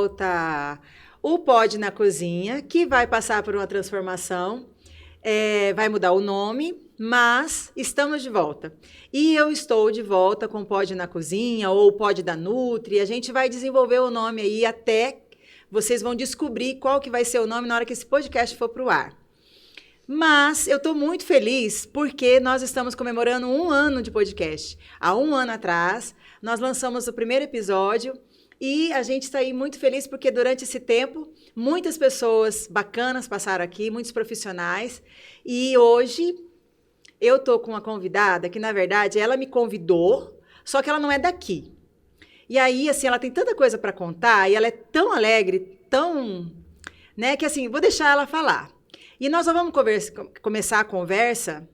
volta o Pod na Cozinha, que vai passar por uma transformação. Vai mudar o nome, mas estamos de volta. E eu estou de volta com o Pod na Cozinha ou o Pod da Nutri. A gente vai desenvolver o nome aí até vocês vão descobrir qual que vai ser o nome na hora que esse podcast for para o ar. Mas eu estou muito feliz porque nós estamos comemorando 1 ano de podcast. Há 1 ano atrás, nós lançamos o primeiro episódio e a gente está aí muito feliz porque durante esse tempo, muitas pessoas bacanas passaram aqui, muitos profissionais. E hoje eu estou com uma convidada que, na verdade, ela me convidou, só que ela não é daqui. E aí, assim, ela tem tanta coisa para contar e ela é tão alegre, tão... né, que assim, vou deixar ela falar. E nós vamos começar a conversa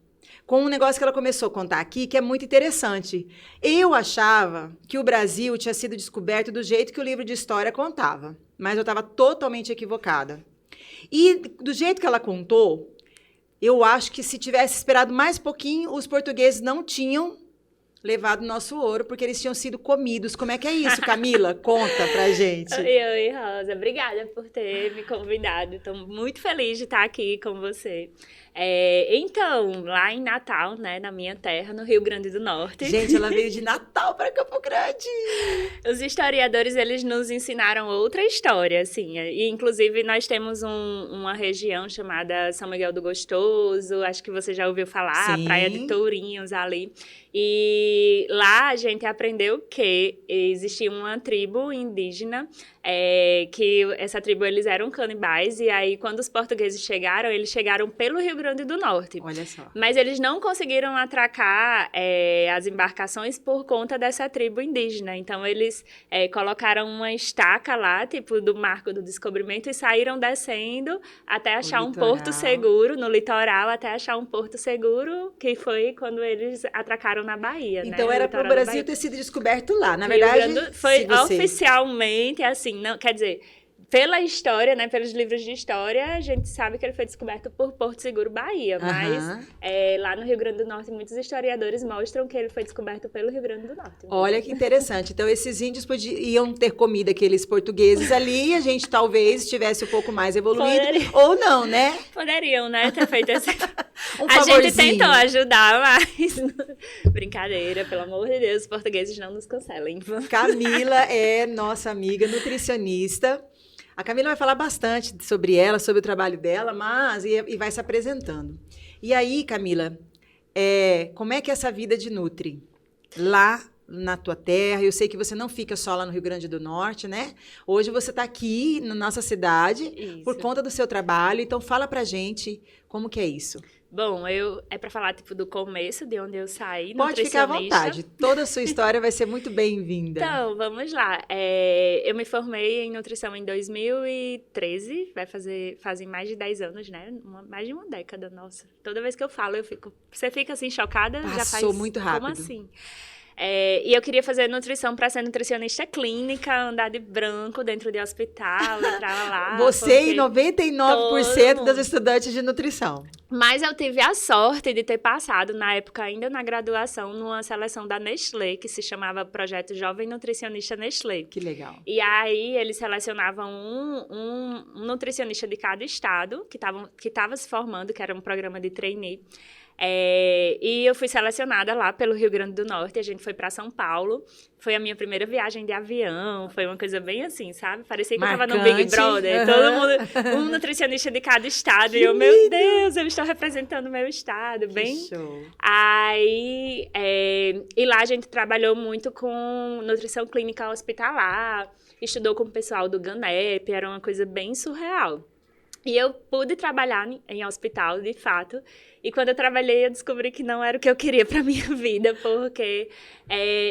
com um negócio que ela começou a contar aqui, que é muito interessante. Eu achava que o Brasil tinha sido descoberto do jeito que o livro de história contava, mas eu estava totalmente equivocada. E do jeito que ela contou, eu acho que se tivesse esperado mais pouquinho, os portugueses não tinham levado nosso ouro, porque eles tinham sido comidos. Como é que é isso, Camila? Conta pra gente. Oi, Rosa. Obrigada por ter me convidado. Estou muito feliz de estar aqui com você. Então, lá em Natal, né, na minha terra, no Rio Grande do Norte. Gente, ela veio de Natal para Campo Grande. Os historiadores, eles nos ensinaram outra história, assim. E, inclusive, nós temos uma região chamada São Miguel do Gostoso. Acho que você já ouviu falar, Sim. Praia de Tourinhos ali. E lá a gente aprendeu que existia uma tribo indígena, que essa tribo eles eram canibais, e aí quando os portugueses chegaram, eles chegaram pelo Rio Grande do Norte. Olha só. Mas eles não conseguiram atracar as embarcações por conta dessa tribo indígena. Então eles colocaram uma estaca lá, tipo do Marco do Descobrimento, e saíram descendo até achar um porto seguro, no litoral, até achar um porto seguro, que foi quando eles atracaram na Bahia, então, né? Era para o Brasil ter sido descoberto lá. Na verdade, foi oficialmente assim, não, quer dizer, pela história, né, pelos livros de história, a gente sabe que ele foi descoberto por Porto Seguro, Bahia, mas lá no Rio Grande do Norte, muitos historiadores mostram que ele foi descoberto pelo Rio Grande do Norte. Olha que interessante. Então, esses índios iam ter comido aqueles portugueses ali e a gente talvez estivesse um pouco mais evoluído, ou não, né? Poderiam, né, ter feito esse... A gente tentou ajudar, mas... Brincadeira, pelo amor de Deus, os portugueses não nos cancelem. Camila é nossa amiga nutricionista. A Camila vai falar bastante sobre ela, sobre o trabalho dela, mas e vai se apresentando. E aí, Camila, como é que é essa vida de Nutri? Lá na tua terra, eu sei que você não fica só lá no Rio Grande do Norte, né? Hoje você está aqui na nossa cidade por conta do seu trabalho, então fala pra gente como que é isso. Bom, é para falar tipo do começo, de onde eu saí, Pode ficar à vontade, toda a sua história vai ser muito bem-vinda. Então, vamos lá. Eu me formei em nutrição em 2013, fazem mais de 10 anos, né? Mais de uma década, nossa. Toda vez que eu falo, você fica assim chocada? Passou muito rápido. Como assim? E eu queria fazer nutrição para ser nutricionista clínica, andar de branco dentro de hospital, entrar lá. Você e 99% das estudantes de nutrição. Mas eu tive a sorte de ter passado, na época ainda na graduação, numa seleção da Nestlé, que se chamava Projeto Jovem Nutricionista Nestlé. Que legal. E aí eles selecionavam um nutricionista de cada estado, que estava se formando, que era um programa de trainee. E eu fui selecionada lá pelo Rio Grande do Norte, a gente foi para São Paulo, foi a minha primeira viagem de avião, foi uma coisa bem assim, sabe? Parecia que marcante. Eu estava no Big Brother, todo mundo, um nutricionista de cada estado, e eu, meu Deus, eu estou representando o meu estado, bem... Que show. Aí, e lá a gente trabalhou muito com nutrição clínica hospitalar, estudou com o pessoal do GANEP, era uma coisa bem surreal. E eu pude trabalhar em hospital, de fato, e quando eu trabalhei eu descobri que não era o que eu queria para minha vida, porque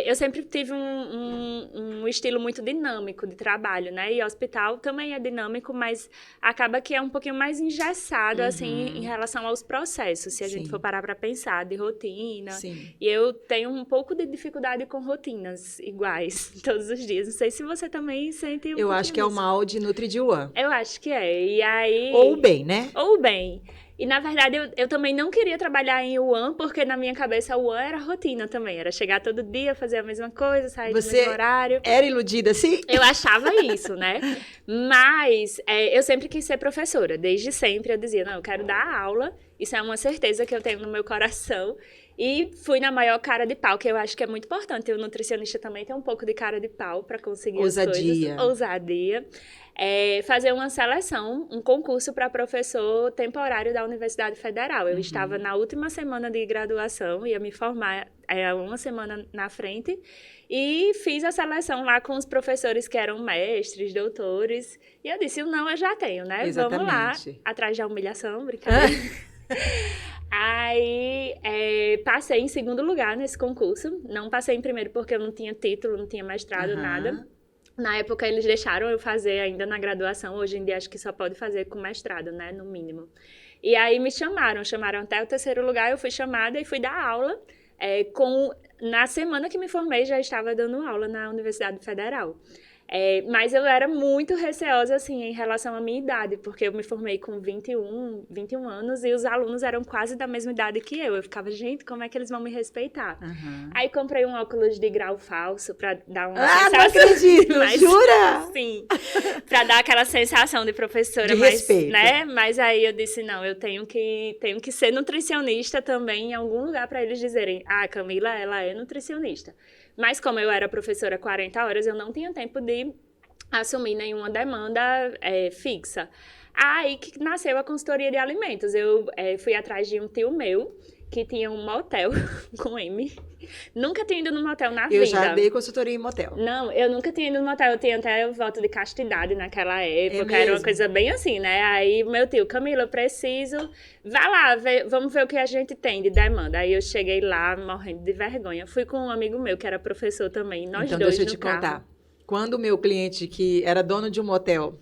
eu sempre tive um estilo muito dinâmico de trabalho, né? E hospital também é dinâmico, mas acaba que é um pouquinho mais engessado, assim, em relação aos processos, se a gente for parar para pensar, de rotina. Sim. E eu tenho um pouco de dificuldade com rotinas iguais todos os dias. Não sei se você também sente Eu acho que é o mal de Nutri-One. Eu acho que é. E aí... Ou bem, né? Ou bem. E, na verdade, eu também não queria trabalhar em Wuhan, porque na minha cabeça Wuhan era rotina também. Era chegar todo dia, fazer a mesma coisa, sair no mesmo horário. Era iludida, sim? Eu achava isso, né? Mas eu sempre quis ser professora. Desde sempre eu dizia, não, eu quero dar aula. Isso é uma certeza que eu tenho no meu coração. E fui na maior cara de pau, que eu acho que é muito importante. O nutricionista também tem um pouco de cara de pau para conseguir as coisas. Ousadia. Fazer uma seleção, um concurso para professor temporário da Universidade Federal. Eu estava na última semana de graduação, ia me formar uma semana na frente, e fiz a seleção lá com os professores que eram mestres, doutores, e eu disse, não, eu já tenho, né? Exatamente. Vamos lá, atrás da humilhação, brincadeira. Aí, passei em segundo lugar nesse concurso, não passei em primeiro porque eu não tinha título, não tinha mestrado, nada. Na época, eles deixaram eu fazer ainda na graduação. Hoje em dia, acho que só pode fazer com mestrado, né? No mínimo. E aí, me chamaram até o terceiro lugar. Eu fui chamada e fui dar aula. Na semana que me formei, já estava dando aula na Universidade Federal. Mas eu era muito receosa, assim, em relação à minha idade, porque eu me formei com 21 anos e os alunos eram quase da mesma idade que eu. Eu ficava, gente, como é que eles vão me respeitar? Aí comprei um óculos de grau falso pra dar uma sensação... não acredito! Jura? Sim, pra dar aquela sensação de professora. De respeito. Né? Mas aí eu disse, não, eu tenho que ser nutricionista também em algum lugar pra eles dizerem, Camila, ela é nutricionista. Mas como eu era professora 40 horas, eu não tinha tempo de assumir nenhuma demanda fixa. Aí que nasceu a consultoria de alimentos. Eu fui atrás de um tio meu, que tinha um motel com M. Nunca tinha ido num motel na vida. Eu já dei consultoria em motel. Não, eu nunca tinha ido num motel. Eu tinha até o voto de castidade naquela época. Era uma coisa bem assim, né? Aí meu tio, Camila, eu preciso... Vai lá, vamos ver o que a gente tem de demanda. Aí eu cheguei lá morrendo de vergonha. Fui com um amigo meu, que era professor também. Nós então, dois deixa eu te contar. Quando o meu cliente, que era dono de um motel,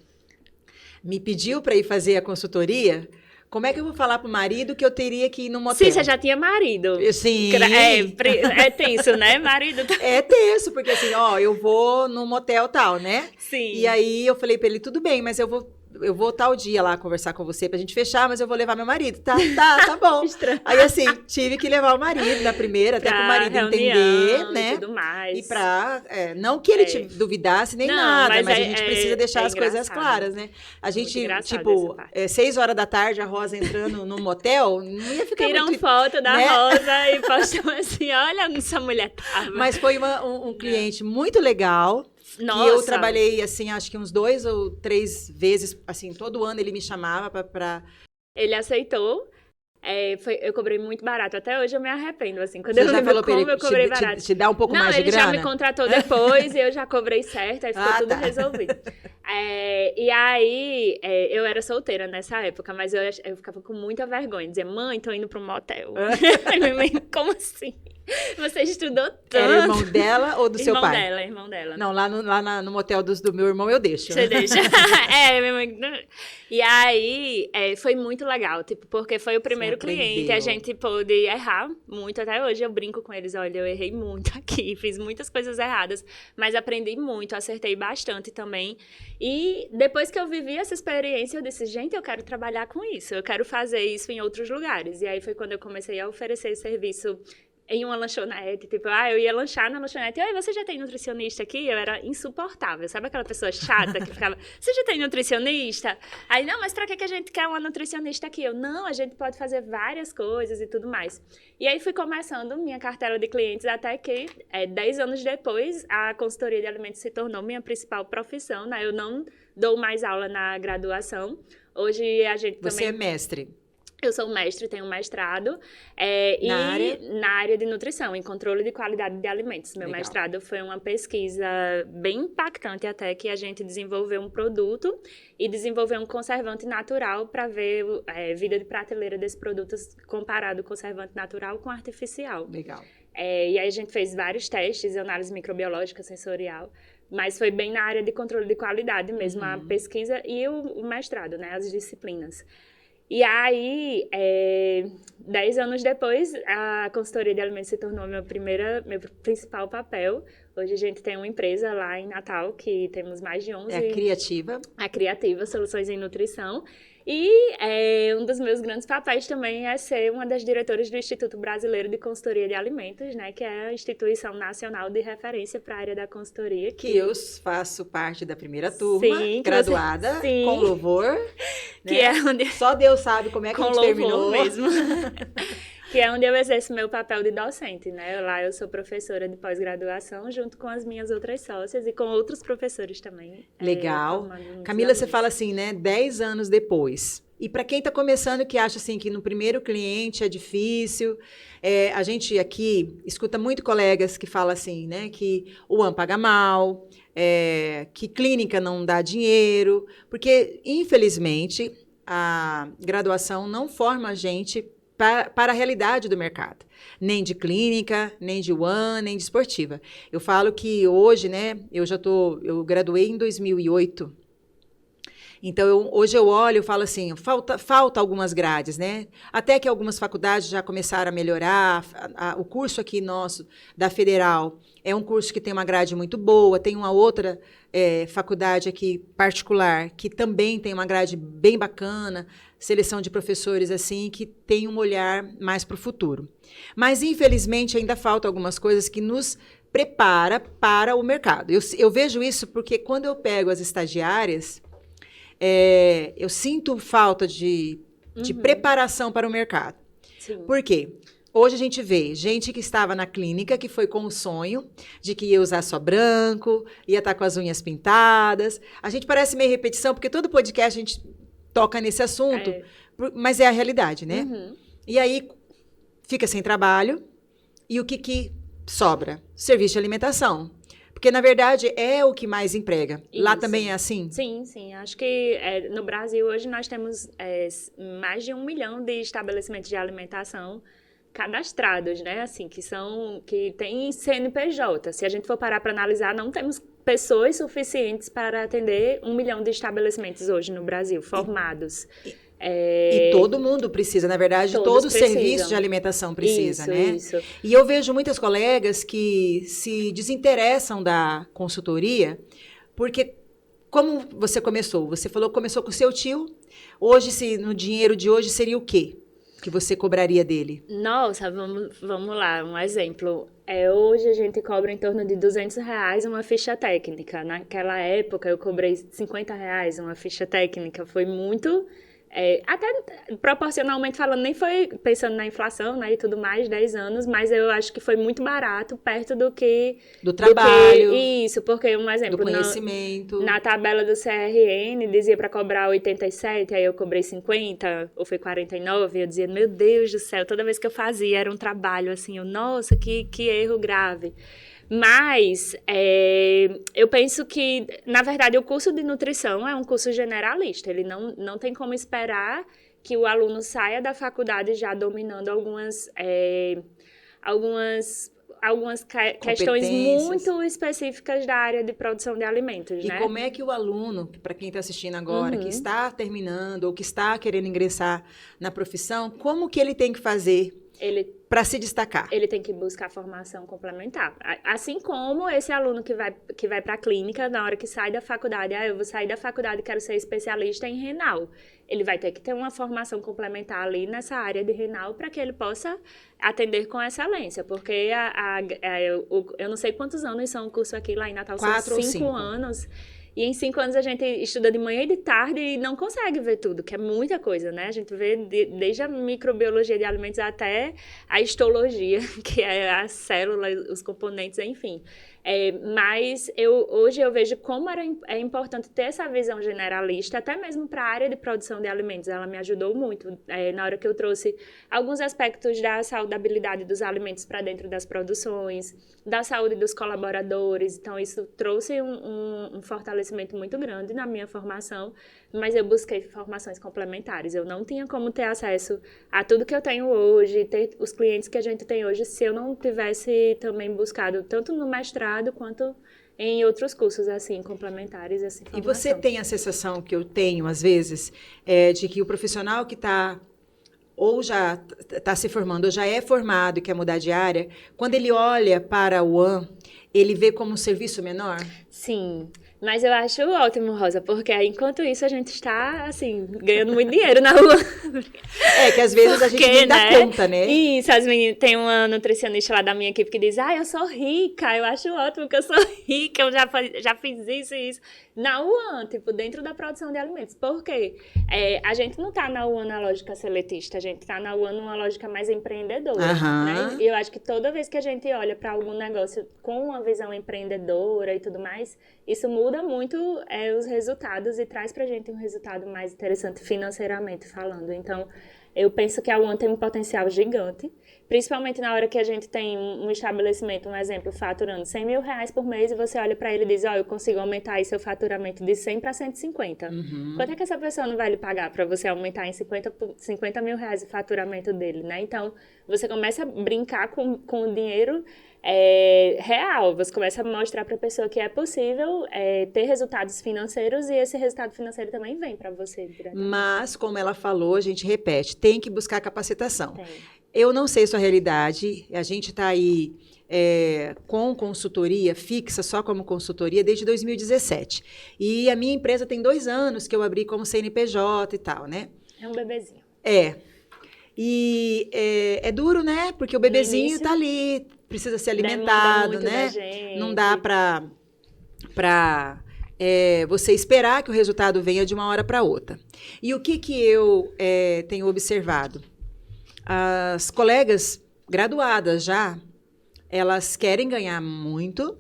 me pediu para ir fazer a consultoria... Como é que eu vou falar pro marido que eu teria que ir no motel? Sim, você já tinha marido. Sim. É tenso, né? Marido. É tenso, porque assim, eu vou no motel tal, né? Sim. E aí eu falei pra ele, tudo bem, mas eu vou tal dia lá conversar com você pra gente fechar, mas eu vou levar meu marido. Tá bom. Aí assim, tive que levar o marido na primeira, até pro marido entender, né? E tudo mais. E pra, não que ele te duvidasse nem nada, mas a gente precisa deixar as coisas claras, né? A gente, tipo, 6 horas da tarde, a Rosa entrando no motel, não ia ficar Tiram muito... foto da né? Rosa e postam assim, olha onde essa mulher tava. Mas foi um cliente muito legal. Nossa. E eu trabalhei, assim, acho que uns 2 ou 3 vezes, assim, todo ano ele me chamava pra... Ele aceitou. Eu cobrei muito barato. Até hoje eu me arrependo, assim. Quando Você eu já falou pra ele eu cobrei barato. Te dá um pouco mais de grana? Não, ele já me contratou depois e eu já cobrei certo, aí ficou tudo resolvido. E aí, eu era solteira nessa época, mas eu ficava com muita vergonha. Dizia, mãe, tô indo pro motel. Aí minha mãe, como assim? Você estudou tanto. Era irmão dela ou do seu pai? Irmão dela. Não, lá no motel do meu irmão eu deixo. Você deixa. Minha mãe... E aí, foi muito legal, tipo, porque foi o primeiro cliente, a gente pôde errar muito. Até hoje eu brinco com eles, olha, eu errei muito aqui, fiz muitas coisas erradas, mas aprendi muito, acertei bastante também. E depois que eu vivi essa experiência, eu disse, gente, eu quero trabalhar com isso, eu quero fazer isso em outros lugares. E aí foi quando eu comecei a oferecer serviço em uma lanchonete, tipo, eu ia lanchar na lanchonete, oi, você já tem nutricionista aqui? Eu era insuportável, sabe aquela pessoa chata que ficava, você já tem nutricionista? Aí, não, mas pra que a gente quer uma nutricionista aqui? Eu, não, a gente pode fazer várias coisas e tudo mais. E aí fui começando minha cartela de clientes até que, 10 anos depois, a consultoria de alimentos se tornou minha principal profissão, né? Eu não dou mais aula na graduação, hoje a gente também... Você é mestre? Eu sou mestre, tenho um mestrado na área de nutrição, em controle de qualidade de alimentos. Meu mestrado foi uma pesquisa bem impactante até, que a gente desenvolveu um produto e desenvolveu um conservante natural para ver vida de prateleira desse produto comparado o conservante natural com artificial. Legal. E aí a gente fez vários testes, análise microbiológica, sensorial, mas foi bem na área de controle de qualidade mesmo, a pesquisa e o mestrado, né, as disciplinas. E aí, 10 anos depois, a consultoria de alimentos se tornou meu principal papel. Hoje a gente tem uma empresa lá em Natal, que temos mais de 11... É a Criativa. A Criativa, Soluções em Nutrição. E um dos dos meus grandes papéis também é ser uma das diretoras do Instituto Brasileiro de Consultoria de Alimentos, né, que é a instituição nacional de referência para a área da consultoria. Que eu faço parte da primeira turma, Sim, graduada, sim. com louvor. Que né? é onde... Só Deus sabe como é que com a gente louvor terminou. mesmo. Que é onde eu exerço meu papel de docente, né? Lá eu sou professora de pós-graduação, junto com as minhas outras sócias e com outros professores também. Legal. Camila, você fala assim, né? 10 anos depois. E para quem está começando, que acha assim que no primeiro cliente é difícil, a gente aqui escuta muito colegas que falam assim, né? Que o AM paga mal, que clínica não dá dinheiro, porque, infelizmente, a graduação não forma a gente para a realidade do mercado, nem de clínica, nem de UAN, nem de esportiva. Eu falo que hoje, né, eu graduei em 2008, então hoje eu olho e falo assim, falta algumas grades, né? Até que algumas faculdades já começaram a melhorar, o curso aqui nosso, da Federal, é um curso que tem uma grade muito boa, tem uma outra faculdade aqui particular, que também tem uma grade bem bacana, seleção de professores assim, que tem um olhar mais para o futuro. Mas, infelizmente, ainda faltam algumas coisas que nos prepara para o mercado. Eu vejo isso porque quando eu pego as estagiárias, eu sinto falta de preparação para o mercado. Sim. Por quê? Hoje a gente vê gente que estava na clínica, que foi com o sonho de que ia usar só branco, ia estar com as unhas pintadas. A gente parece meio repetição, porque todo podcast a gente toca nesse assunto, mas é a realidade, né? Uhum. E aí fica sem trabalho, e o que sobra? Serviço de alimentação. Porque, na verdade, é o que mais emprega. Isso. Lá também é assim? Sim, sim. Acho que no Brasil hoje nós temos mais de 1 milhão de estabelecimentos de alimentação cadastrados, né? Assim, que tem CNPJ. Se a gente for parar para analisar, não temos pessoas suficientes para atender 1 milhão de estabelecimentos hoje no Brasil, formados. E todo mundo precisa, na verdade, todo o serviço de alimentação precisa, isso, né? Isso. E eu vejo muitas colegas que se desinteressam da consultoria, porque como você começou? Você falou que começou com o seu tio, hoje, no dinheiro de hoje, seria o quê que você cobraria dele? Nossa, vamos lá, um exemplo. Hoje a gente cobra em torno de R$200 uma ficha técnica. Naquela época eu cobrei R$50 uma ficha técnica. Foi muito... até proporcionalmente falando, nem foi pensando na inflação, né, e tudo mais, 10 anos, mas eu acho que foi muito barato, perto do trabalho. Isso, porque um exemplo, do conhecimento. Na tabela do CRN dizia para cobrar 87, aí eu cobrei 50, ou foi 49, eu dizia, meu Deus do céu, toda vez que eu fazia era um trabalho assim, nossa, que erro grave. Mas eu penso que, na verdade, o curso de nutrição é um curso generalista. Ele não tem como esperar que o aluno saia da faculdade já dominando algumas questões muito específicas da área de produção de alimentos, E né? como é que o aluno, para quem está assistindo agora, que está terminando ou que está querendo ingressar na profissão, como que ele tem que fazer para se destacar? Ele tem que buscar formação complementar. Assim como esse aluno que vai para a clínica, na hora que sai da faculdade, eu vou sair da faculdade e quero ser especialista em renal. Ele vai ter que ter uma formação complementar ali nessa área de renal para que ele possa atender com excelência. Porque eu não sei quantos anos são o curso aqui lá em Natal, 4 são 5 anos. E em 5 anos a gente estuda de manhã e de tarde e não consegue ver tudo, que é muita coisa, né? A gente vê desde a microbiologia de alimentos até a histologia, que é a célula, os componentes, enfim. Mas hoje eu vejo como é importante ter essa visão generalista, até mesmo para a área de produção de alimentos. Ela me ajudou muito na hora que eu trouxe alguns aspectos da saudabilidade dos alimentos para dentro das produções, da saúde dos colaboradores. Então, isso trouxe um fortalecimento muito grande na minha formação, mas eu busquei formações complementares. Eu não tinha como ter acesso a tudo que eu tenho hoje, ter os clientes que a gente tem hoje, se eu não tivesse também buscado tanto no mestrado quanto em outros cursos, assim, complementares, essa informação. E você tem a sensação que eu tenho, às vezes, de que o profissional que está ou já está se formando, ou já é formado e quer mudar de área, quando ele olha para o UAN, ele vê como um serviço menor? Sim. Mas eu acho ótimo, Rosa, porque enquanto isso a gente está, assim, ganhando muito dinheiro na rua. Que às vezes a gente nem dá conta, né? Isso, as meninas, tem uma nutricionista lá da minha equipe que diz, eu sou rica, eu acho ótimo que eu sou rica, eu já fiz isso e isso. Na UAN, tipo, dentro da produção de alimentos. Por quê? A gente não tá na UAN na lógica seletista, a gente tá na UAN numa lógica mais empreendedora, né? E eu acho que toda vez que a gente olha para algum negócio com uma visão empreendedora e tudo mais, isso muda muito os resultados e traz pra gente um resultado mais interessante financeiramente falando. Então, eu penso que a UAN tem um potencial gigante, principalmente na hora que a gente tem um estabelecimento, um exemplo, faturando R$100 mil por mês e você olha para ele e diz, eu consigo aumentar aí seu faturamento de 100 para 150. Quanto é que essa pessoa não vai lhe pagar para você aumentar em 50 mil reais o faturamento dele, né? Então, você começa a brincar com o dinheiro real, você começa a mostrar para a pessoa que é possível ter resultados financeiros e esse resultado financeiro também vem para você. Mas, como ela falou, a gente repete, tem que buscar capacitação. Tem. Eu não sei sua realidade, a gente está aí com consultoria fixa, só como consultoria, desde 2017. E a minha empresa tem 2 anos que eu abri como CNPJ e tal, né? É um bebezinho. E é duro, né? Porque o bebezinho está ali, precisa ser alimentado, né? Não dá para você esperar que o resultado venha de uma hora para outra. E o que eu tenho observado? As colegas graduadas já, elas querem ganhar muito,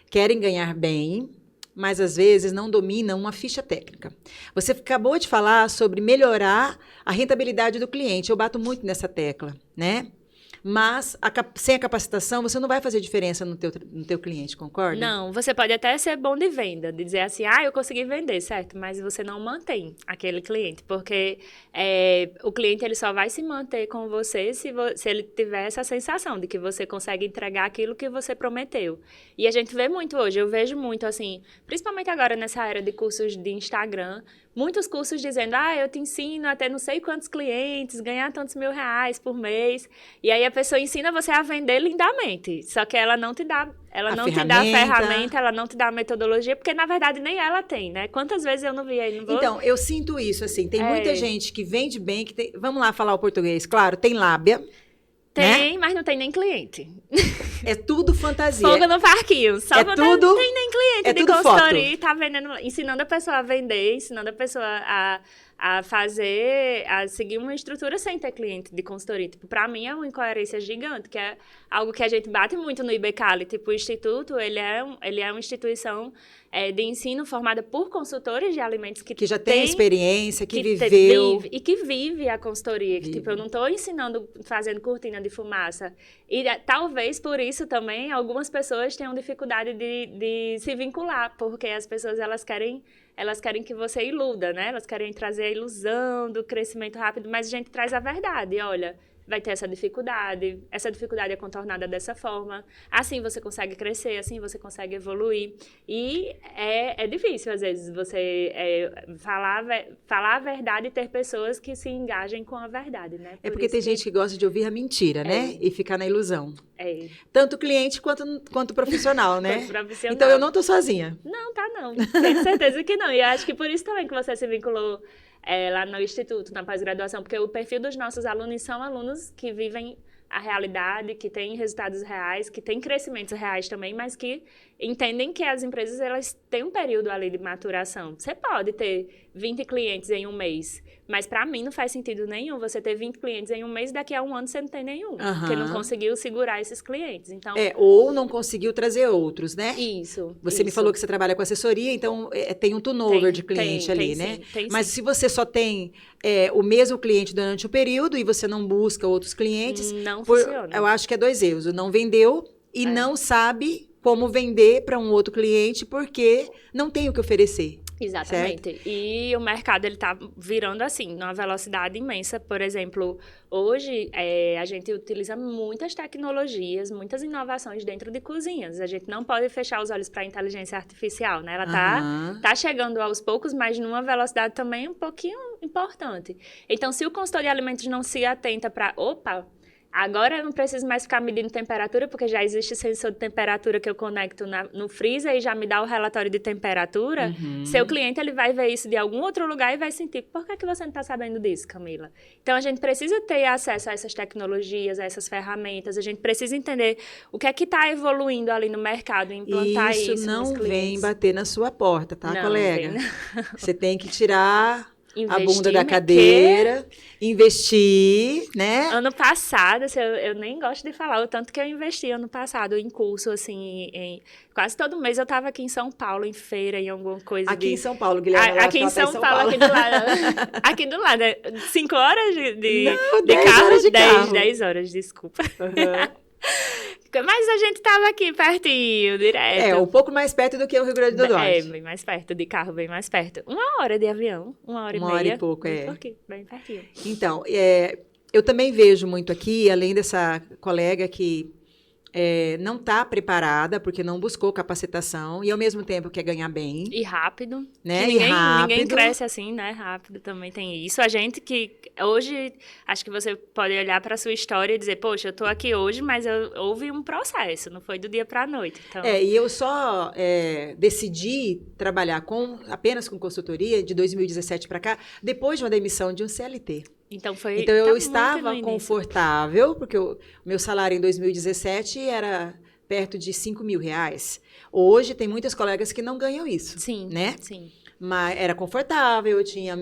querem ganhar bem, mas às vezes não dominam uma ficha técnica. Você acabou de falar sobre melhorar a rentabilidade do cliente. Eu bato muito nessa tecla, né? Mas sem a capacitação, você não vai fazer diferença no teu cliente, concorda? Não, você pode até ser bom de venda, de dizer assim, eu consegui vender, certo? Mas você não mantém aquele cliente, porque o cliente ele só vai se manter com você se ele tiver essa sensação de que você consegue entregar aquilo que você prometeu. E a gente vê muito hoje, eu vejo muito assim, principalmente agora nessa era de cursos de Instagram, muitos cursos dizendo, eu te ensino a ter não sei quantos clientes, ganhar tantos mil reais por mês. E aí a pessoa ensina você a vender lindamente. Só que ela não te dá, te dá a ferramenta, ela não te dá a metodologia, porque na verdade nem ela tem, né? Quantas vezes eu não vi aí? Então, eu sinto isso, assim, tem muita gente que vende bem, vamos lá falar o português, claro, tem lábia. Tem, né? Mas não tem nem cliente. É tudo fantasia. Fogo no parquinho. Só tudo, não tem nem cliente de consultoria. Tá ensinando a pessoa a vender, ensinando a pessoa a seguir uma estrutura sem ter cliente de consultoria. Tipo, pra mim é uma incoerência gigante, que é algo que a gente bate muito no IBCALI. Tipo, o Instituto, ele é uma instituição de ensino formada por consultores de alimentos que já tem experiência, que viveu. E que vive a consultoria. Que, tipo, eu não estou ensinando, fazendo cortina de fumaça. E talvez por isso também algumas pessoas tenham dificuldade de se vincular, porque as pessoas elas querem que você iluda, né? Elas querem trazer a ilusão do crescimento rápido, mas a gente traz a verdade. Olha, vai ter essa dificuldade é contornada dessa forma, assim você consegue crescer, assim você consegue evoluir. E é difícil, às vezes, você falar a verdade e ter pessoas que se engajem com a verdade, né? Porque tem gente que gosta de ouvir a mentira, né? E ficar na ilusão. Tanto cliente quanto profissional, né? Quanto profissional. Então, eu não tô sozinha. Não, tá não. Tenho certeza que não. E acho que por isso também que você se vinculou lá no Instituto, na pós-graduação, porque o perfil dos nossos alunos são alunos que vivem a realidade, que têm resultados reais, que têm crescimentos reais também, mas que entendem que as empresas elas têm um período ali de maturação. Você pode ter 20 clientes em um mês, mas para mim não faz sentido nenhum você ter 20 clientes em um mês e daqui a um ano você não tem nenhum, porque não conseguiu segurar esses clientes. Então, ou não conseguiu trazer outros, né? Isso. Você me falou que você trabalha com assessoria, então tem um turnover de cliente ali, né? Mas se você só tem o mesmo cliente durante o período e você não busca outros clientes, não funciona. Eu acho que é 2 erros. Não vendeu e não sabe como vender para um outro cliente porque não tem o que oferecer. Exatamente. Certo? E o mercado ele tá virando assim, numa velocidade imensa. Por exemplo, hoje a gente utiliza muitas tecnologias, muitas inovações dentro de cozinhas. A gente não pode fechar os olhos para a inteligência artificial, né? Ela tá chegando aos poucos, mas numa velocidade também um pouquinho importante. Então, se o consultor de alimentos não se atenta para, Agora eu não preciso mais ficar medindo temperatura, porque já existe sensor de temperatura que eu conecto no freezer e já me dá o relatório de temperatura. Seu cliente ele vai ver isso de algum outro lugar e vai sentir, por que você não está sabendo disso, Camila? Então, a gente precisa ter acesso a essas tecnologias, a essas ferramentas, a gente precisa entender o que é que está evoluindo ali no mercado e implantar isso nos clientes. Isso não vem bater na sua porta, tá, não, colega? Vem... Você tem que tirar... Investir, a bunda da cadeira, investir, né? Ano passado, assim, eu nem gosto de falar o tanto que eu investi ano passado em curso, assim, quase todo mês eu estava aqui em São Paulo, em feira, em alguma coisa. Aqui em São Paulo, Guilherme. Aqui em São Paulo, aqui do lado. Aqui do lado, 5 horas de carro? Horas de 10 carro. 10 horas, desculpa. Mas a gente estava aqui pertinho, direto. Um pouco mais perto do que o Rio Grande do Norte. Bem mais perto, de carro bem mais perto. 1 hora de avião, 1 hora e meia. 1 hora e pouco, Bem pertinho. Então, eu também vejo muito aqui, além dessa colega que não está preparada, porque não buscou capacitação, e ao mesmo tempo quer ganhar bem. E rápido. Né? Ninguém cresce assim, né? Rápido também tem isso. A gente que hoje, acho que você pode olhar para a sua história e dizer, poxa, eu estou aqui hoje, mas houve um processo, não foi do dia para a noite. Então... E eu só decidi trabalhar apenas com consultoria de 2017 para cá, depois de uma demissão de um CLT. Então eu estava confortável, porque o meu salário em 2017 era perto de R$5.000. Hoje tem muitas colegas que não ganham isso. Sim, né? Sim. Mas era confortável, eu tinha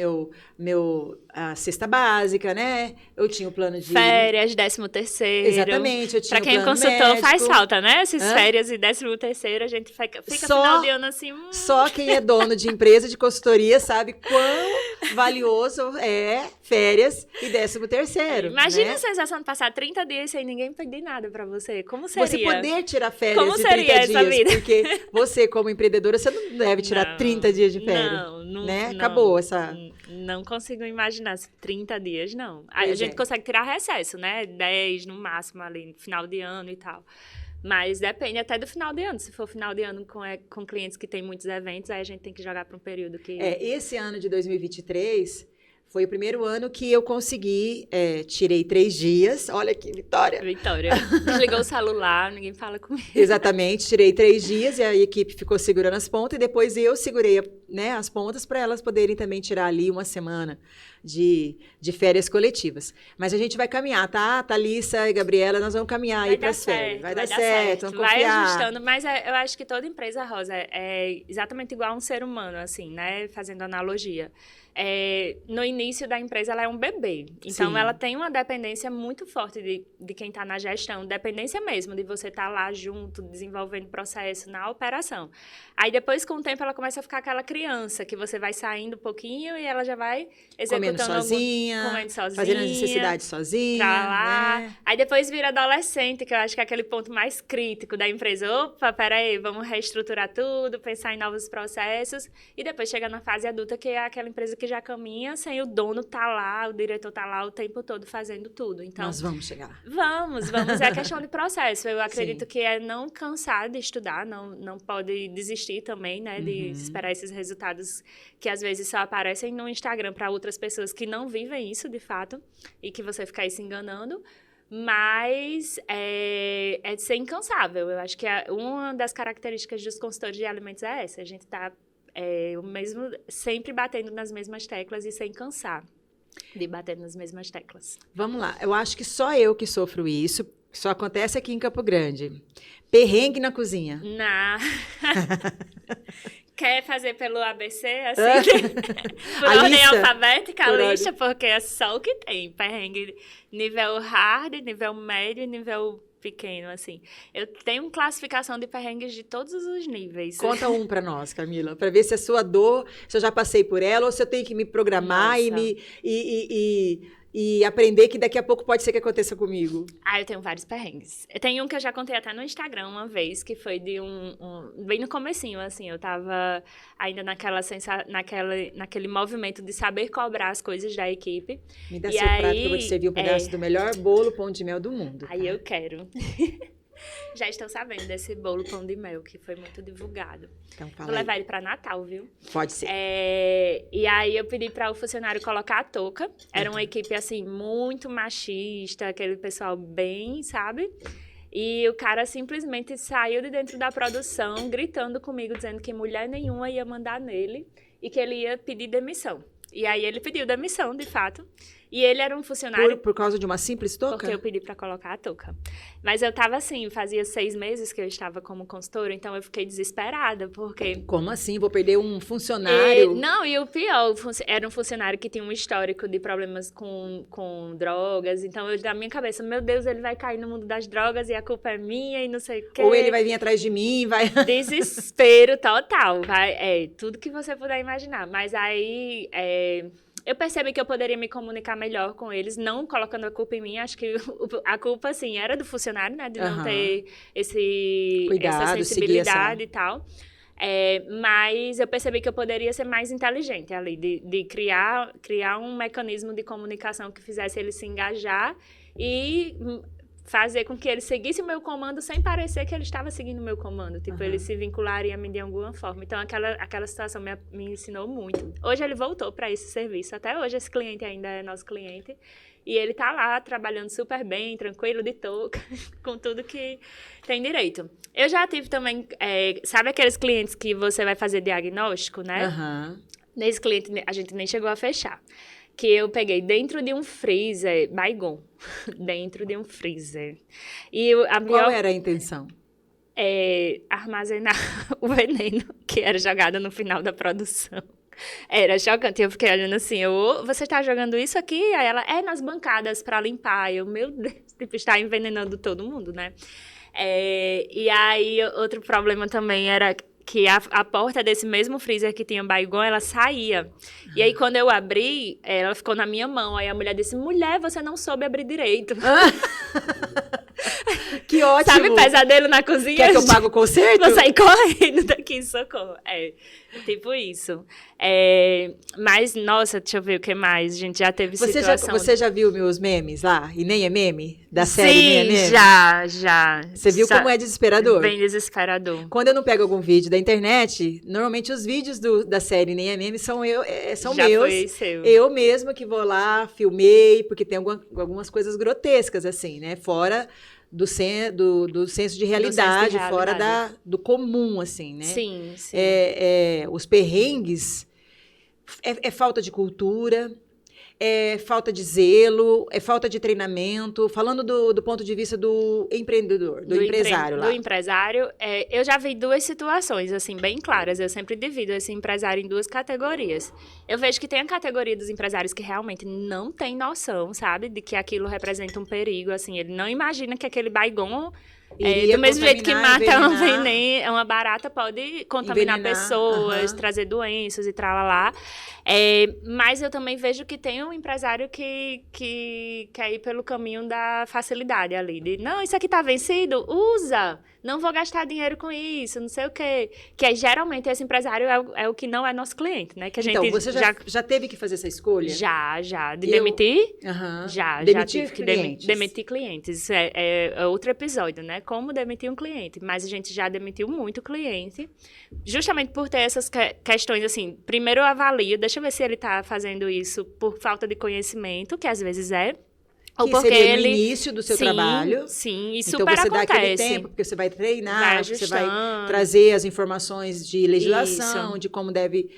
a cesta básica, né? Eu tinha o plano de... Férias, 13º. Exatamente, eu tinha o plano médico. Pra quem é consultor, faz falta, né? Essas férias e 13º, a gente fica final de ano assim... Só quem é dono de empresa de consultoria sabe quão valioso é férias e 13º. Imagina né? a sensação de passar 30 dias sem ninguém pedir nada pra você. Como seria? Você poder tirar férias Como de seria 30 essa dias. vida? Porque você, como empreendedora, você não deve tirar 30 dias de férias. Não, né? Não, acabou essa... Não consigo imaginar 30 dias, não. A gente consegue tirar recesso, né? 10 no máximo ali, no final de ano e tal. Mas depende até do final de ano. Se for final de ano com clientes que têm muitos eventos, aí a gente tem que jogar para um período que... Esse ano de 2023... Foi o primeiro ano que eu consegui, tirei 3 dias. Olha que vitória. Desligou o celular, ninguém fala comigo. Exatamente, tirei 3 dias e a equipe ficou segurando as pontas. E depois eu segurei as pontas para elas poderem também tirar ali 1 semana de férias coletivas. Mas a gente vai caminhar, tá? Thalissa e Gabriela, nós vamos caminhar aí para as férias. Vai dar certo, vamos confiar. Vai ajustando, mas eu acho que toda empresa, Rosa, é exatamente igual a um ser humano, assim, né? Fazendo analogia. No início da empresa, ela é um bebê. Então, Sim. ela tem uma dependência muito forte de quem está na gestão. Dependência mesmo, de você estar lá junto, desenvolvendo processo na operação. Aí, depois, com o tempo, ela começa a ficar aquela criança, que você vai saindo um pouquinho e ela já vai executando comendo sozinha, fazendo as necessidades sozinha. Pra lá. Né? Aí, depois vira adolescente, que eu acho que é aquele ponto mais crítico da empresa. Opa, peraí, vamos reestruturar tudo, pensar em novos processos. E depois chega na fase adulta, que é aquela empresa que já caminha sem o dono tá lá, o diretor tá lá o tempo todo fazendo tudo. Então, nós vamos chegar lá. Vamos. É questão de processo. Eu acredito Sim. que é não cansar de estudar, não pode desistir também, né, de esperar esses resultados que às vezes só aparecem no Instagram para outras pessoas que não vivem isso de fato e que você fica aí se enganando. Mas é de ser incansável. Eu acho que uma das características dos consultores de alimentos é essa. A gente está sempre batendo nas mesmas teclas e sem cansar de bater nas mesmas teclas. Vamos lá. Eu acho que só eu que sofro isso. Só acontece aqui em Campo Grande. Perrengue na cozinha. Quer fazer pelo ABC, assim? Por ordem alfabética, a lista, porque é só o que tem. Perrengue nível hard, nível médio e nível pequeno, assim. Eu tenho classificação de perrengues de todos os níveis. Conta um pra nós, Camila, pra ver se a sua dor, se eu já passei por ela, ou se eu tenho que me programar e aprender que daqui a pouco pode ser que aconteça comigo. Eu tenho vários perrengues. Eu tenho um que eu já contei até no Instagram uma vez, que foi de bem no comecinho, assim, eu tava ainda naquele movimento de saber cobrar as coisas da equipe. Me dá seu prato que eu vou te servir um pedaço do melhor bolo pão de mel do mundo. Aí eu quero. Já estão sabendo desse bolo pão de mel, que foi muito divulgado. Então, fala Vou aí. levar ele para Natal, viu? Pode ser. E aí eu pedi para o funcionário colocar a touca. Era uma equipe, assim, muito machista, aquele pessoal bem, sabe? E o cara simplesmente saiu de dentro da produção, gritando comigo, dizendo que mulher nenhuma ia mandar nele e que ele ia pedir demissão. E aí ele pediu demissão, de fato. E ele era um funcionário... Por causa de uma simples touca? Porque eu pedi para colocar a touca. Mas eu tava assim, fazia 6 meses que eu estava como consultora, então eu fiquei desesperada, porque... Como assim? Vou perder um funcionário? Não, e o pior, era um funcionário que tinha um histórico de problemas com drogas, então eu, na minha cabeça, meu Deus, ele vai cair no mundo das drogas e a culpa é minha e não sei o quê. Ou ele vai vir atrás de mim, vai... Desespero total, tudo que você puder imaginar. Mas aí... eu percebi que eu poderia me comunicar melhor com eles, não colocando a culpa em mim. Acho que a culpa, assim, era do funcionário, né? De não ter essa sensibilidade e tal. Mas eu percebi que eu poderia ser mais inteligente ali, de criar um mecanismo de comunicação que fizesse ele se engajar e fazer com que ele seguisse o meu comando sem parecer que ele estava seguindo o meu comando. Tipo, ele se vincularia a mim de alguma forma. Então, aquela situação me ensinou muito. Hoje ele voltou para esse serviço. Até hoje esse cliente ainda é nosso cliente. E ele tá lá trabalhando super bem, tranquilo, de touca, com tudo que tem direito. Eu já tive também, sabe aqueles clientes que você vai fazer diagnóstico, né? Nesse cliente a gente nem chegou a fechar. Que eu peguei dentro de um freezer, Baygon, dentro de um freezer. E Qual era a intenção? Armazenar o veneno que era jogado no final da produção. Era chocante, eu fiquei olhando assim, você está jogando isso aqui? Aí ela, nas bancadas para limpar. Eu, meu Deus, tipo, está envenenando todo mundo, né? E aí, outro problema também era que a porta desse mesmo freezer que tinha Baygon, ela saía. E aí, quando eu abri, ela ficou na minha mão. Aí a mulher disse, mulher, você não soube abrir direito. Que ótimo! Sabe, pesadelo na cozinha? Quer que eu pague o conserto? Vou sair correndo daqui, socorro. Tipo isso. Mas, nossa, deixa eu ver o que mais. A gente já teve situação... Você já viu meus memes lá? E nem é meme? Da série Nem é Meme? Sim, já. Você viu como é desesperador? Bem desesperador. Quando eu não pego algum vídeo da internet, normalmente os vídeos da série Nem é Meme são já meus. Foi seu. Eu mesma que vou lá, filmei, porque tem algumas coisas grotescas, assim, né? Fora do senso de realidade, fora do comum, assim, né? Sim. Os perrengues é falta de cultura, é falta de zelo, é falta de treinamento. Falando do ponto de vista do empreendedor, do empresário lá. Do empresário, eu já vi 2 situações, assim, bem claras. Eu sempre divido esse empresário em 2 categorias. Eu vejo que tem a categoria dos empresários que realmente não tem noção, sabe? De que aquilo representa um perigo, assim. Ele não imagina que aquele Baygon... do mesmo jeito que mata uma barata, pode contaminar pessoas, trazer doenças e tralalá. Mas eu também vejo que tem um empresário que quer ir pelo caminho da facilidade ali. Não, isso aqui tá vencido? Usa! Não vou gastar dinheiro com isso, não sei o quê. Que geralmente esse empresário é o que não é nosso cliente, né? Que a gente então, você já teve que fazer essa escolha? Já. De demitir? Já tive que demitir clientes. Isso é outro episódio, né? Como demitir um cliente. Mas a gente já demitiu muito cliente, justamente por ter essas questões, assim, primeiro eu avalio, deixa eu ver se ele está fazendo isso por falta de conhecimento, que às vezes ou porque seria no início do seu trabalho. Sim, e então super você acontece. dá aquele tempo, porque você vai treinar, você vai ajustando. trazer as informações de legislação, de como deve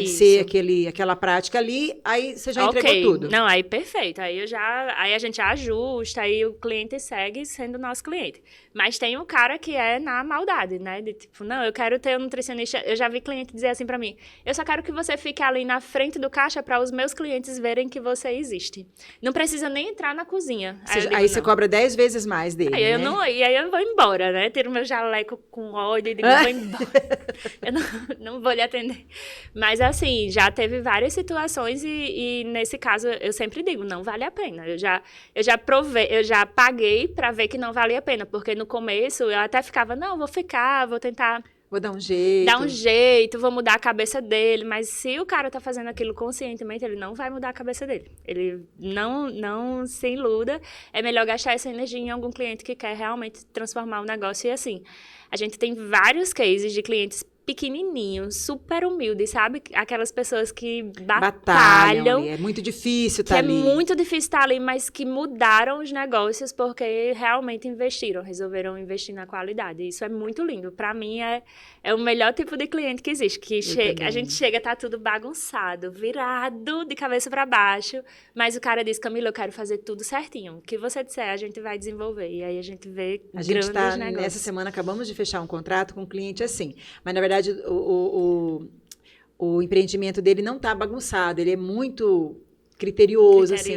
ser aquela prática ali, aí você já entregou tudo. Não, aí perfeito. Aí a gente ajusta, aí o cliente segue sendo nosso cliente. Mas tem um cara que é na maldade, né? De tipo, não, eu quero ter um nutricionista. Eu já vi cliente dizer assim pra mim, eu só quero que você fique ali na frente do caixa para os meus clientes verem que você existe. Não precisa nem entrar na cozinha. Aí você cobra 10 vezes mais dele, aí né? E aí eu vou embora, né? Tiro meu jaleco com ódio e digo, vou embora. Eu não vou lhe atender. Mas, assim, já teve várias situações e nesse caso, eu sempre digo, não vale a pena. Eu já provei, eu já paguei para ver que não valia a pena, porque no começo eu até ficava, não, vou tentar Vou dar um jeito. Dá um jeito, vou mudar a cabeça dele. Mas se o cara tá fazendo aquilo conscientemente, ele não vai mudar a cabeça dele. Ele não se iluda. É melhor gastar essa energia em algum cliente que quer realmente transformar o negócio. E assim, a gente tem vários cases de clientes pequenininhos, super humildes, sabe? Aquelas pessoas que batalham ali. É muito difícil estar ali. É muito difícil estar ali, mas que mudaram os negócios porque realmente investiram, resolveram investir na qualidade. Isso é muito lindo. Para mim, é o melhor tipo de cliente que existe. Que a gente chega, tá tudo bagunçado, virado de cabeça para baixo, mas o cara diz, Camila, eu quero fazer tudo certinho. O que você disser, a gente vai desenvolver. E aí a gente vê grandes negócios. Nessa semana, acabamos de fechar um contrato com um cliente assim. Mas, na verdade, o empreendimento dele não está bagunçado, ele é muito criterioso. Assim.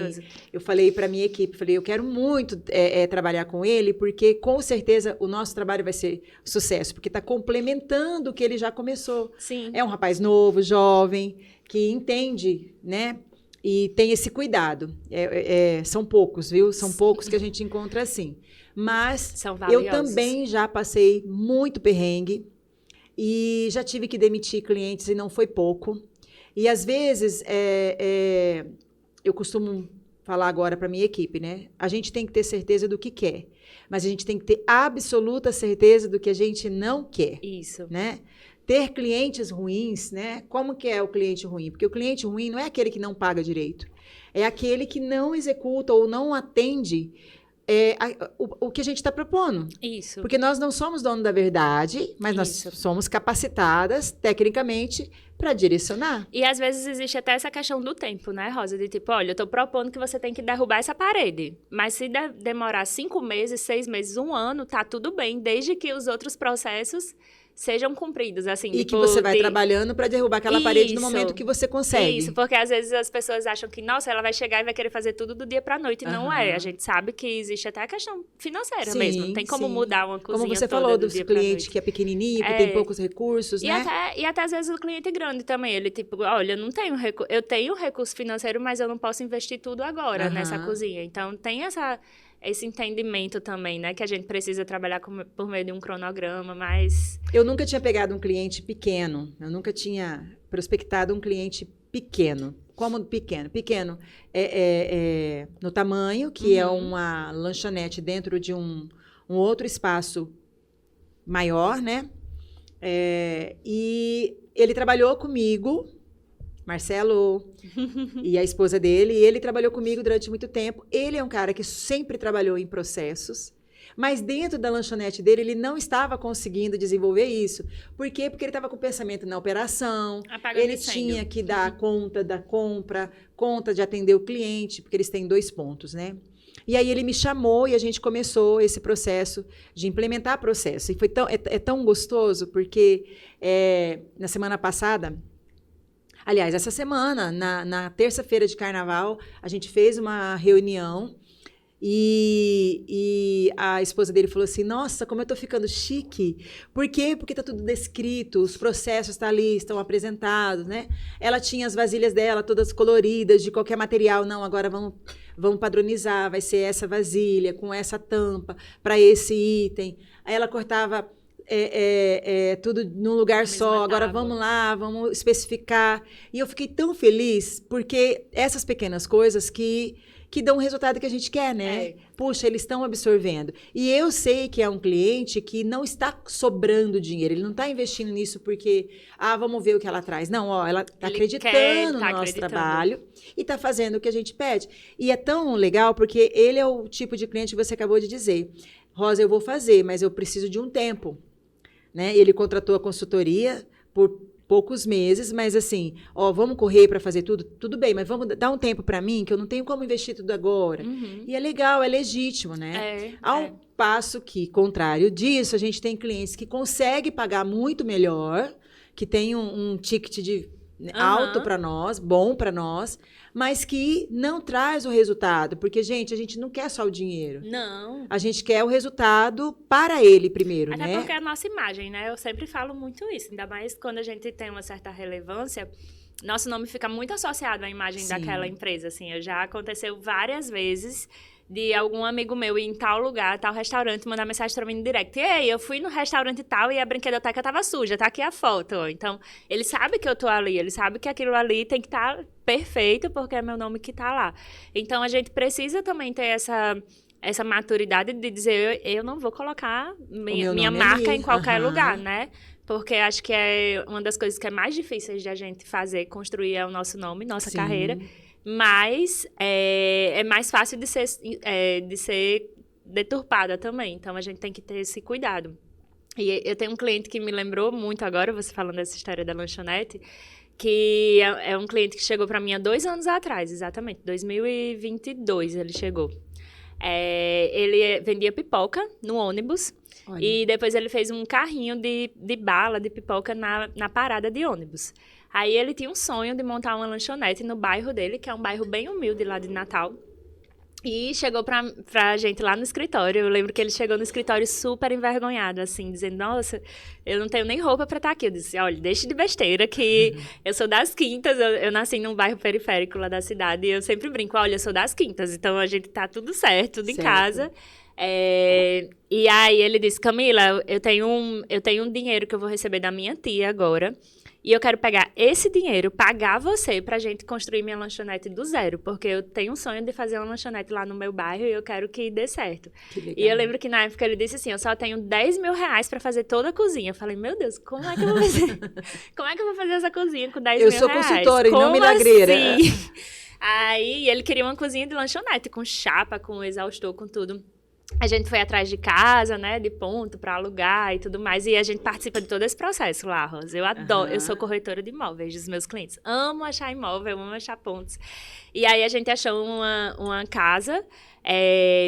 Eu falei para minha equipe, eu quero muito trabalhar com ele, porque com certeza o nosso trabalho vai ser sucesso, porque está complementando o que ele já começou. Sim. É um rapaz novo, jovem, que entende, né? E tem esse cuidado. São poucos, viu? São poucos que a gente encontra assim. Mas eu também já passei muito perrengue. E já tive que demitir clientes e não foi pouco. E, às vezes, eu costumo falar agora para a minha equipe, né? A gente tem que ter certeza do que quer, mas a gente tem que ter absoluta certeza do que a gente não quer. Isso. Né? Ter clientes ruins, né? Como que é o cliente ruim? Porque o cliente ruim não é aquele que não paga direito. É aquele que não executa ou não atende o que a gente está propondo. Isso. Porque nós não somos dono da verdade, mas nós somos capacitadas, tecnicamente, para direcionar. E, às vezes, existe até essa questão do tempo, né, Rosa? De tipo, olha, eu estou propondo que você tem que derrubar essa parede. Mas se demorar 5 meses, 6 meses, 1 ano, tá tudo bem, desde que os outros processos sejam cumpridos, assim. E que você vai trabalhando para derrubar aquela parede no momento que você consegue. Isso, porque às vezes as pessoas acham que, nossa, ela vai chegar e vai querer fazer tudo do dia para noite. E não é. A gente sabe que existe até a questão financeira mesmo. Não tem como mudar uma cozinha toda. Como você falou do cliente que é pequenininho, que tem poucos recursos, né? E até às vezes o cliente grande também. Ele tipo, olha, eu tenho recurso financeiro, mas eu não posso investir tudo agora nessa cozinha. Então tem esse entendimento também, né? Que a gente precisa trabalhar por meio de um cronograma, mas... Eu nunca tinha pegado um cliente pequeno. Eu nunca tinha prospectado um cliente pequeno. Como pequeno? Pequeno no tamanho, que é uma lanchonete dentro de um outro espaço maior, né? E ele trabalhou comigo... Marcelo e a esposa dele, e ele trabalhou comigo durante muito tempo. Ele é um cara que sempre trabalhou em processos, mas dentro da lanchonete dele, ele não estava conseguindo desenvolver isso. Por quê? Porque ele estava com o pensamento na operação, ele tinha que dar conta da compra, conta de atender o cliente, porque eles têm 2 pontos, né? E aí ele me chamou e a gente começou esse processo de implementar processo. E foi tão gostoso, porque na semana passada... Aliás, essa semana, na terça-feira de carnaval, a gente fez uma reunião e a esposa dele falou assim, nossa, como eu tô ficando chique. Por quê? Porque tá tudo descrito, os processos estão ali, estão apresentados, né? Ela tinha as vasilhas dela todas coloridas, de qualquer material. Não, agora vamos padronizar, vai ser essa vasilha com essa tampa para esse item. Aí ela cortava... tudo num lugar só, agora vamos lá, vamos especificar. E eu fiquei tão feliz, porque essas pequenas coisas que dão o resultado que a gente quer, né? Puxa, eles estão absorvendo. E eu sei que é um cliente que não está sobrando dinheiro, ele não está investindo nisso porque, vamos ver o que ela traz. Não, ela está acreditando no nosso trabalho e está fazendo o que a gente pede. E é tão legal, porque ele é o tipo de cliente que você acabou de dizer. Rosa, eu vou fazer, mas eu preciso de um tempo. Né? Ele contratou a consultoria por poucos meses, mas assim, vamos correr para fazer tudo bem, mas vamos dar um tempo para mim, que eu não tenho como investir tudo agora. E é legal, é legítimo, né? Ao passo que, contrário disso, a gente tem clientes que conseguem pagar muito melhor, que tem um ticket alto para nós, bom para nós, mas que não traz o resultado, porque, gente, a gente não quer só o dinheiro. Não. A gente quer o resultado para ele primeiro, né? Até porque é a nossa imagem, né? Eu sempre falo muito isso, ainda mais quando a gente tem uma certa relevância, nosso nome fica muito associado à imagem daquela empresa, assim. Já aconteceu várias vezes de algum amigo meu ir em tal lugar, tal restaurante, mandar mensagem pra mim no direct. E aí, eu fui no restaurante tal e a brinquedoteca tava suja, tá aqui a foto. Então, ele sabe que eu tô ali, ele sabe que aquilo ali tem que estar perfeito, porque é meu nome que tá lá. Então, a gente precisa também ter essa maturidade de dizer, eu não vou colocar minha marca em qualquer lugar, né? Porque acho que é uma das coisas que é mais difíceis de a gente fazer, construir é o nosso nome, nossa carreira. Mas é mais fácil de ser deturpada também. Então, a gente tem que ter esse cuidado. E eu tenho um cliente que me lembrou muito agora, você falando dessa história da lanchonete, que é um cliente que chegou para mim há 2 anos atrás, exatamente, 2022 ele chegou. Ele vendia pipoca no ônibus. Olha. E depois ele fez um carrinho de bala, de pipoca na parada de ônibus. Aí ele tinha um sonho de montar uma lanchonete no bairro dele, que é um bairro bem humilde lá de Natal. E chegou pra gente lá no escritório. Eu lembro que ele chegou no escritório super envergonhado, assim, dizendo, nossa, eu não tenho nem roupa pra estar aqui. Eu disse, olha, deixa de besteira, que eu sou das Quintas, eu nasci num bairro periférico lá da cidade, e eu sempre brinco, olha, eu sou das Quintas, então a gente tá tudo certo, tudo em casa. E aí ele disse, Camila, eu tenho um dinheiro que eu vou receber da minha tia agora, e eu quero pegar esse dinheiro, pagar você pra gente construir minha lanchonete do zero, porque eu tenho um sonho de fazer uma lanchonete lá no meu bairro e eu quero que dê certo. E eu lembro que na época ele disse assim, eu só tenho 10 mil reais pra fazer toda a cozinha. Eu falei, meu Deus, como é que eu vou fazer? Como é que eu vou fazer essa cozinha com 10 mil reais? Eu sou consultora e não milagreira. Assim? Aí ele queria uma cozinha de lanchonete, com chapa, com exaustor, com tudo. A gente foi atrás de casa, né, de ponto para alugar e tudo mais, e a gente participa de todo esse processo lá, Rosa. Eu adoro, eu sou corretora de imóveis dos meus clientes. Amo achar imóvel, amo achar pontos. E aí a gente achou uma casa,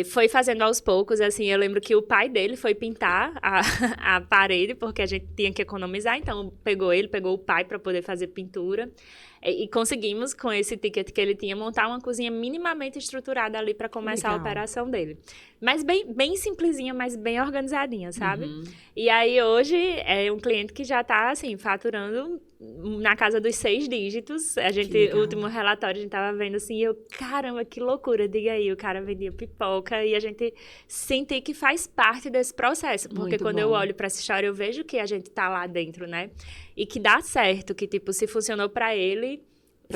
foi fazendo aos poucos, assim, eu lembro que o pai dele foi pintar a parede, porque a gente tinha que economizar, então pegou o pai para poder fazer pintura. E conseguimos, com esse ticket que ele tinha, montar uma cozinha minimamente estruturada ali para começar a operação dele. Mas bem simplesinha, mas bem organizadinha, sabe? E aí, hoje, é um cliente que já está, assim, faturando na casa dos 6 dígitos. O último relatório, a gente estava vendo assim, caramba, que loucura, diga aí, o cara vendia pipoca e a gente sente que faz parte desse processo. Porque muito quando bom. Eu olho para essa história, eu vejo que a gente está lá dentro, né? E que dá certo, que, tipo, se funcionou para ele,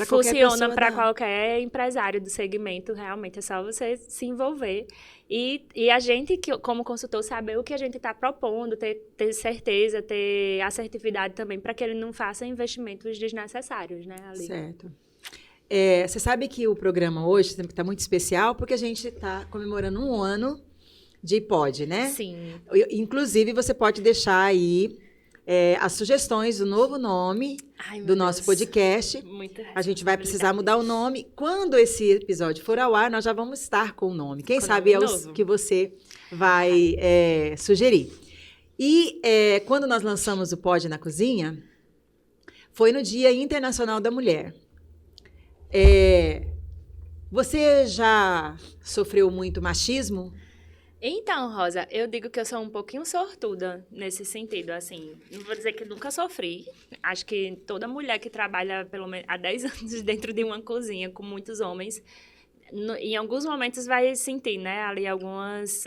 funciona para qualquer empresário do segmento, realmente é só você se envolver. E a gente, como consultor, saber o que a gente está propondo, ter certeza, ter assertividade também, para que ele não faça investimentos desnecessários, né, ali. Certo. Você sabe que o programa hoje está muito especial, porque a gente está comemorando 1 ano de Pod, né? Sim. Inclusive, você pode deixar aí as sugestões do novo nome do nosso podcast. A gente vai precisar mudar o nome. Quando esse episódio for ao ar, nós já vamos estar com o nome. Quem sabe é o que você vai sugerir. E quando nós lançamos o Pod na Cozinha, foi no Dia Internacional da Mulher. Você já sofreu muito machismo? Então, Rosa, eu digo que eu sou um pouquinho sortuda nesse sentido, assim. Não vou dizer que nunca sofri. Acho que toda mulher que trabalha pelo menos há 10 anos dentro de uma cozinha com muitos homens, em alguns momentos vai sentir, né, ali alguns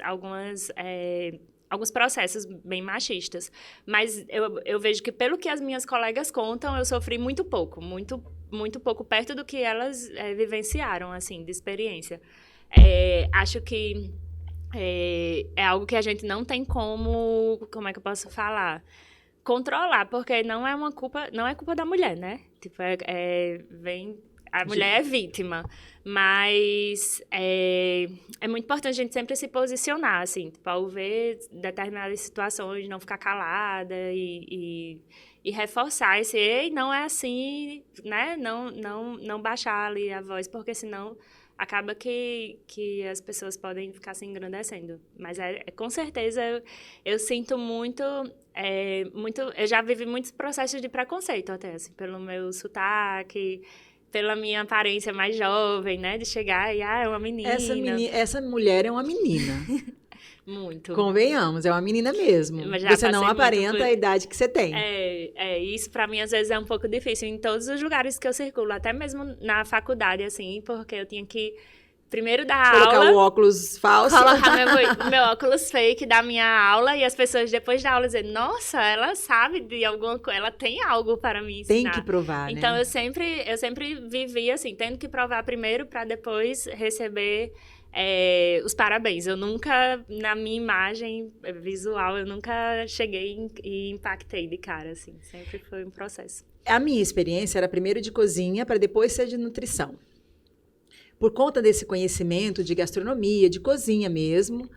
processos bem machistas. Mas eu vejo que, pelo que as minhas colegas contam, eu sofri muito pouco perto do que elas vivenciaram, assim, de experiência. Acho que é algo que a gente não tem como é que eu posso falar? Controlar, porque não é culpa da mulher, né? Tipo, a mulher é vítima, mas é muito importante a gente sempre se posicionar, assim, tipo, ao ver determinadas situações, não ficar calada e reforçar esse, ei, não é assim, né? Não baixar ali a voz, porque senão acaba que as pessoas podem ficar se engrandecendo. Mas com certeza eu sinto muito, eu já vivi muitos processos de preconceito até, assim, pelo meu sotaque, pela minha aparência mais jovem, né? De chegar e, é uma menina. Essa mulher é uma menina. Muito. Convenhamos, é uma menina mesmo. Você não aparenta a idade que você tem. Isso pra mim às vezes é um pouco difícil em todos os lugares que eu circulo, até mesmo na faculdade, assim, porque eu tinha que primeiro dar Colocar aula, o óculos falso. colocar meu óculos fake da minha aula e as pessoas depois da aula dizer, nossa, ela sabe de alguma coisa, ela tem algo para me ensinar. Tem que provar, Então, né? eu sempre vivi assim, tendo que provar primeiro para depois receber os parabéns. Eu nunca, na minha imagem visual, eu nunca cheguei e impactei de cara, assim. Sempre foi um processo. A minha experiência era primeiro de cozinha para depois ser de nutrição. Por conta desse conhecimento de gastronomia, de cozinha mesmo,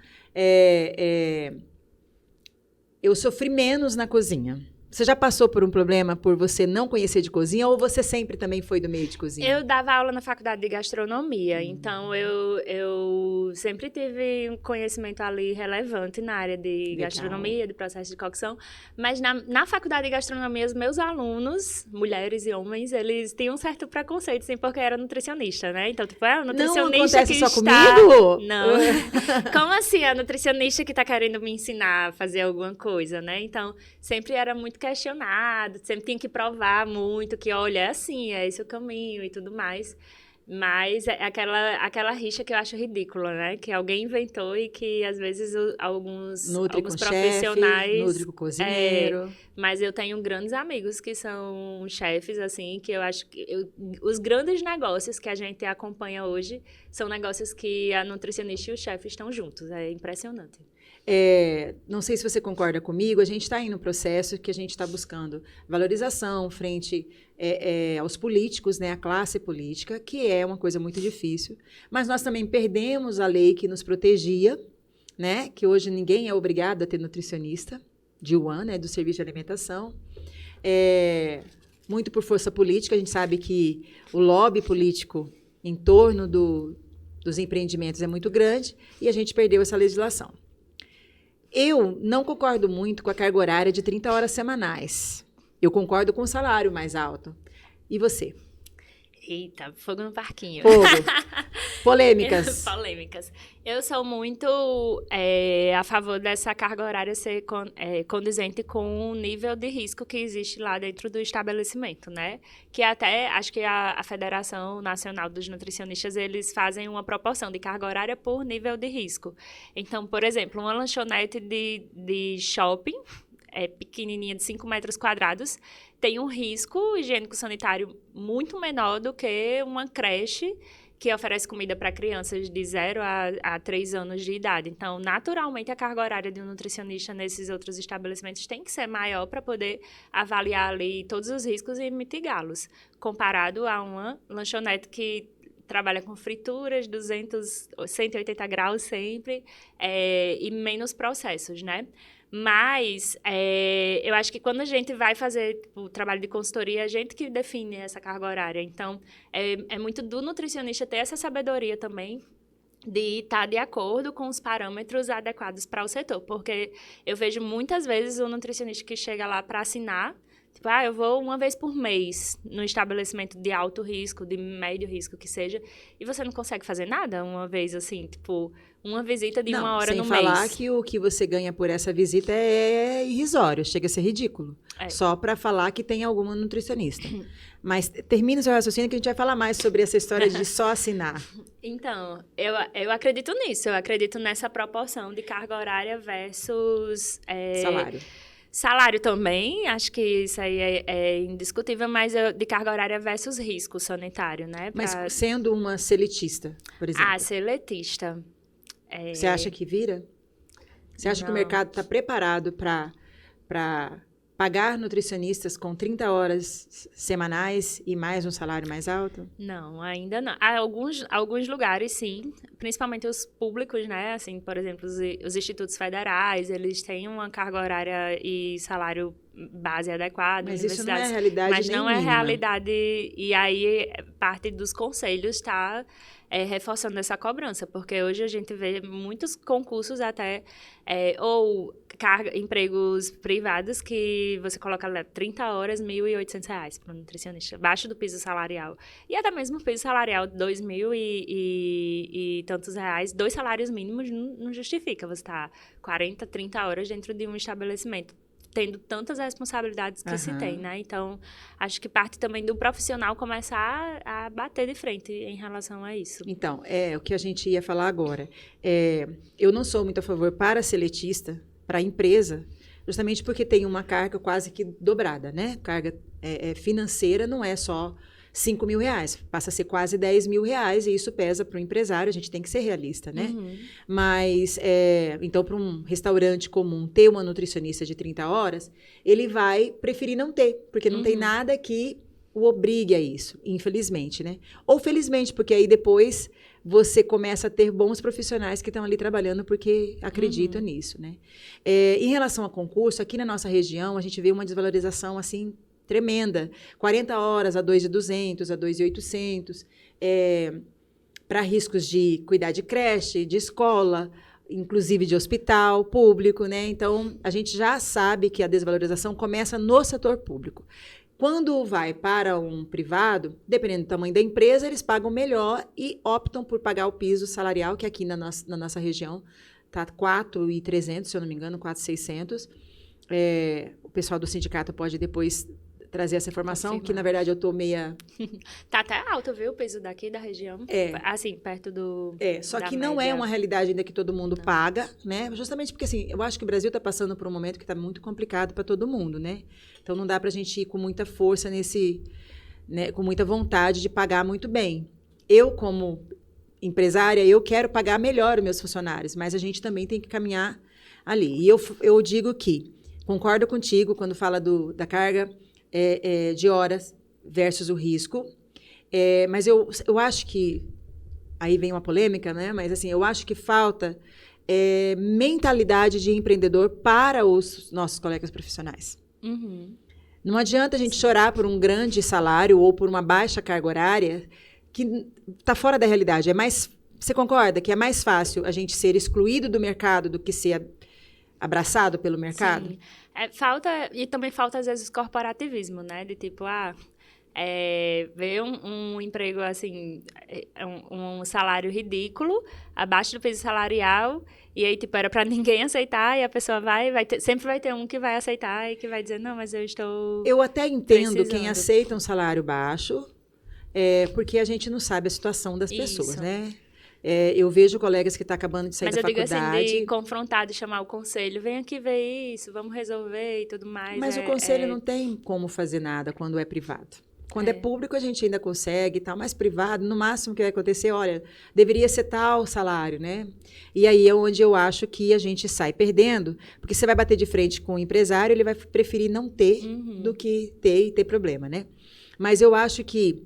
eu sofri menos na cozinha. Você já passou por um problema por você não conhecer de cozinha ou você sempre também foi do meio de cozinha? Eu dava aula na faculdade de gastronomia, então eu sempre tive um conhecimento ali relevante na área de gastronomia, de processo de cocção, mas na faculdade de gastronomia, os meus alunos, mulheres e homens, eles tinham um certo preconceito, assim, porque eu era nutricionista, né? Então, tipo, o nutricionista não acontece que só está... comigo? Não. Como assim? A nutricionista que está querendo me ensinar a fazer alguma coisa, né? Então, sempre era muito questionado, sempre tinha que provar muito que, olha, é assim, é esse o caminho e tudo mais. Mas é aquela rixa que eu acho ridícula, né? Que alguém inventou e que, às vezes, alguns profissionais... Chefe, nutri com cozinheiro. Mas eu tenho grandes amigos que são chefes, assim, que eu acho que... os grandes negócios que a gente acompanha hoje são negócios que a nutricionista e o chefe estão juntos. É impressionante. Não sei se você concorda comigo, a gente está aí no processo que a gente está buscando valorização frente aos políticos, né, à classe política, que é uma coisa muito difícil, mas nós também perdemos a lei que nos protegia, né, que hoje ninguém é obrigado a ter nutricionista, DIUAN, né, do Serviço de Alimentação, muito por força política, a gente sabe que o lobby político em torno dos empreendimentos é muito grande e a gente perdeu essa legislação. Eu não concordo muito com a carga horária de 30 horas semanais. Eu concordo com o salário mais alto. E você? Eita, fogo no parquinho. Fogo. Polêmicas. Polêmicas. Eu sou muito a favor dessa carga horária ser condizente com o nível de risco que existe lá dentro do estabelecimento, né? Que até, acho que a Federação Nacional dos Nutricionistas, eles fazem uma proporção de carga horária por nível de risco. Então, por exemplo, uma lanchonete de shopping, pequenininha, de 5 metros quadrados, tem um risco higiênico-sanitário muito menor do que uma creche que oferece comida para crianças de 0 a 3 anos de idade. Então, naturalmente, a carga horária de um nutricionista nesses outros estabelecimentos tem que ser maior para poder avaliar ali todos os riscos e mitigá-los, comparado a uma lanchonete que trabalha com frituras, 180 graus sempre, e menos processos, né? Mas eu acho que quando a gente vai fazer o trabalho de consultoria, é a gente que define essa carga horária. Então, é muito do nutricionista ter essa sabedoria também de estar de acordo com os parâmetros adequados para o setor. Porque eu vejo muitas vezes o nutricionista que chega lá para assinar, tipo, eu vou uma vez por mês no estabelecimento de alto risco, de médio risco que seja, e você não consegue fazer nada uma vez, assim, tipo, uma visita de uma hora no mês. Sem falar que o que você ganha por essa visita é irrisório, chega a ser ridículo. Só para falar que tem alguma nutricionista. Mas termina o seu raciocínio que a gente vai falar mais sobre essa história de só assinar. Então, eu acredito nisso, eu acredito nessa proporção de carga horária versus... salário. Salário também, acho que isso aí é indiscutível, mas de carga horária versus risco sanitário, né? Mas sendo uma seletista, por exemplo. Seletista. Você acha que vira? Você acha que o mercado está preparado para pagar nutricionistas com 30 horas semanais e mais um salário mais alto? Não, ainda não. Há alguns lugares, sim, principalmente os públicos, né? Assim, por exemplo, os institutos federais, eles têm uma carga horária e salário base adequado. Mas isso não é realidade Mas não nenhuma. é realidade. E aí, parte dos conselhos está reforçando essa cobrança, porque hoje a gente vê muitos concursos até, ou empregos privados que você coloca lá 30 horas, R$1.800 para um nutricionista, abaixo do piso salarial. E até mesmo o piso salarial, R$2.000 e tantos reais, 2 salários mínimos não justifica você estar 40, 30 horas dentro de um estabelecimento. tendo tantas responsabilidades que se Aham. tem, né? Então, acho que parte também do profissional começar a bater de frente em relação a isso. Então, é o que a gente ia falar agora. Eu não sou muito a favor para seletista, para a empresa, justamente porque tem uma carga quase que dobrada, né? Carga financeira não é só 5 mil reais, passa a ser quase 10 mil reais, e isso pesa para o empresário, a gente tem que ser realista, né? Uhum. Mas, então, para um restaurante comum ter uma nutricionista de 30 horas, ele vai preferir não ter, porque não tem nada que o obrigue a isso, infelizmente, né? Ou felizmente, porque aí depois você começa a ter bons profissionais que estão ali trabalhando porque acreditam nisso, né? Em relação a concurso, aqui na nossa região, a gente vê uma desvalorização, assim, tremenda. 40 horas a 2.200, a 2.800, para riscos de cuidar de creche, de escola, inclusive de hospital público, né? Então, a gente já sabe que a desvalorização começa no setor público. Quando vai para um privado, dependendo do tamanho da empresa, eles pagam melhor e optam por pagar o piso salarial, que aqui na nossa região está 4.300, se eu não me engano, 4.600. O pessoal do sindicato pode depois trazer essa informação, Confirmar. que na verdade eu estou meia... Tá até alto, viu, o peso daqui da região. Assim, perto do Só da que não é média. uma realidade ainda que todo mundo paga, né? Justamente porque, assim, eu acho que o Brasil está passando por um momento que está muito complicado para todo mundo, né? Então, não dá para a gente ir com muita força né, com muita vontade de pagar muito bem. Eu, como empresária, eu quero pagar melhor os meus funcionários, mas a gente também tem que caminhar ali. E eu digo que, concordo contigo quando fala da carga de horas versus o risco, mas eu acho que, aí vem uma polêmica, né? Mas assim, eu acho que falta mentalidade de empreendedor para os nossos colegas profissionais. Uhum. Não adianta a gente chorar por um grande salário ou por uma baixa carga horária que está fora da realidade. Você concorda que é mais fácil a gente ser excluído do mercado do que ser abraçado pelo mercado? Sim. E também falta, às vezes, corporativismo, né? De tipo, ver um emprego, assim, um salário ridículo, abaixo do piso salarial, e aí, tipo, era pra ninguém aceitar, e a pessoa sempre vai ter um que vai aceitar e que vai dizer, não, mas eu estou Eu até entendo precisando. quem aceita um salário baixo, porque a gente não sabe a situação das pessoas, Isso. né? Eu vejo colegas que estão acabando de sair Mas da eu digo faculdade. assim, de confrontar, de chamar o conselho, vem aqui ver isso, vamos resolver e tudo mais. Mas o conselho não tem como fazer nada quando é privado. Quando é público, a gente ainda consegue e tal, mas privado, no máximo que vai acontecer, olha, deveria ser tal salário, né? E aí é onde eu acho que a gente sai perdendo, porque você vai bater de frente com o empresário, ele vai preferir não ter do que ter e ter problema, né? Mas eu acho que,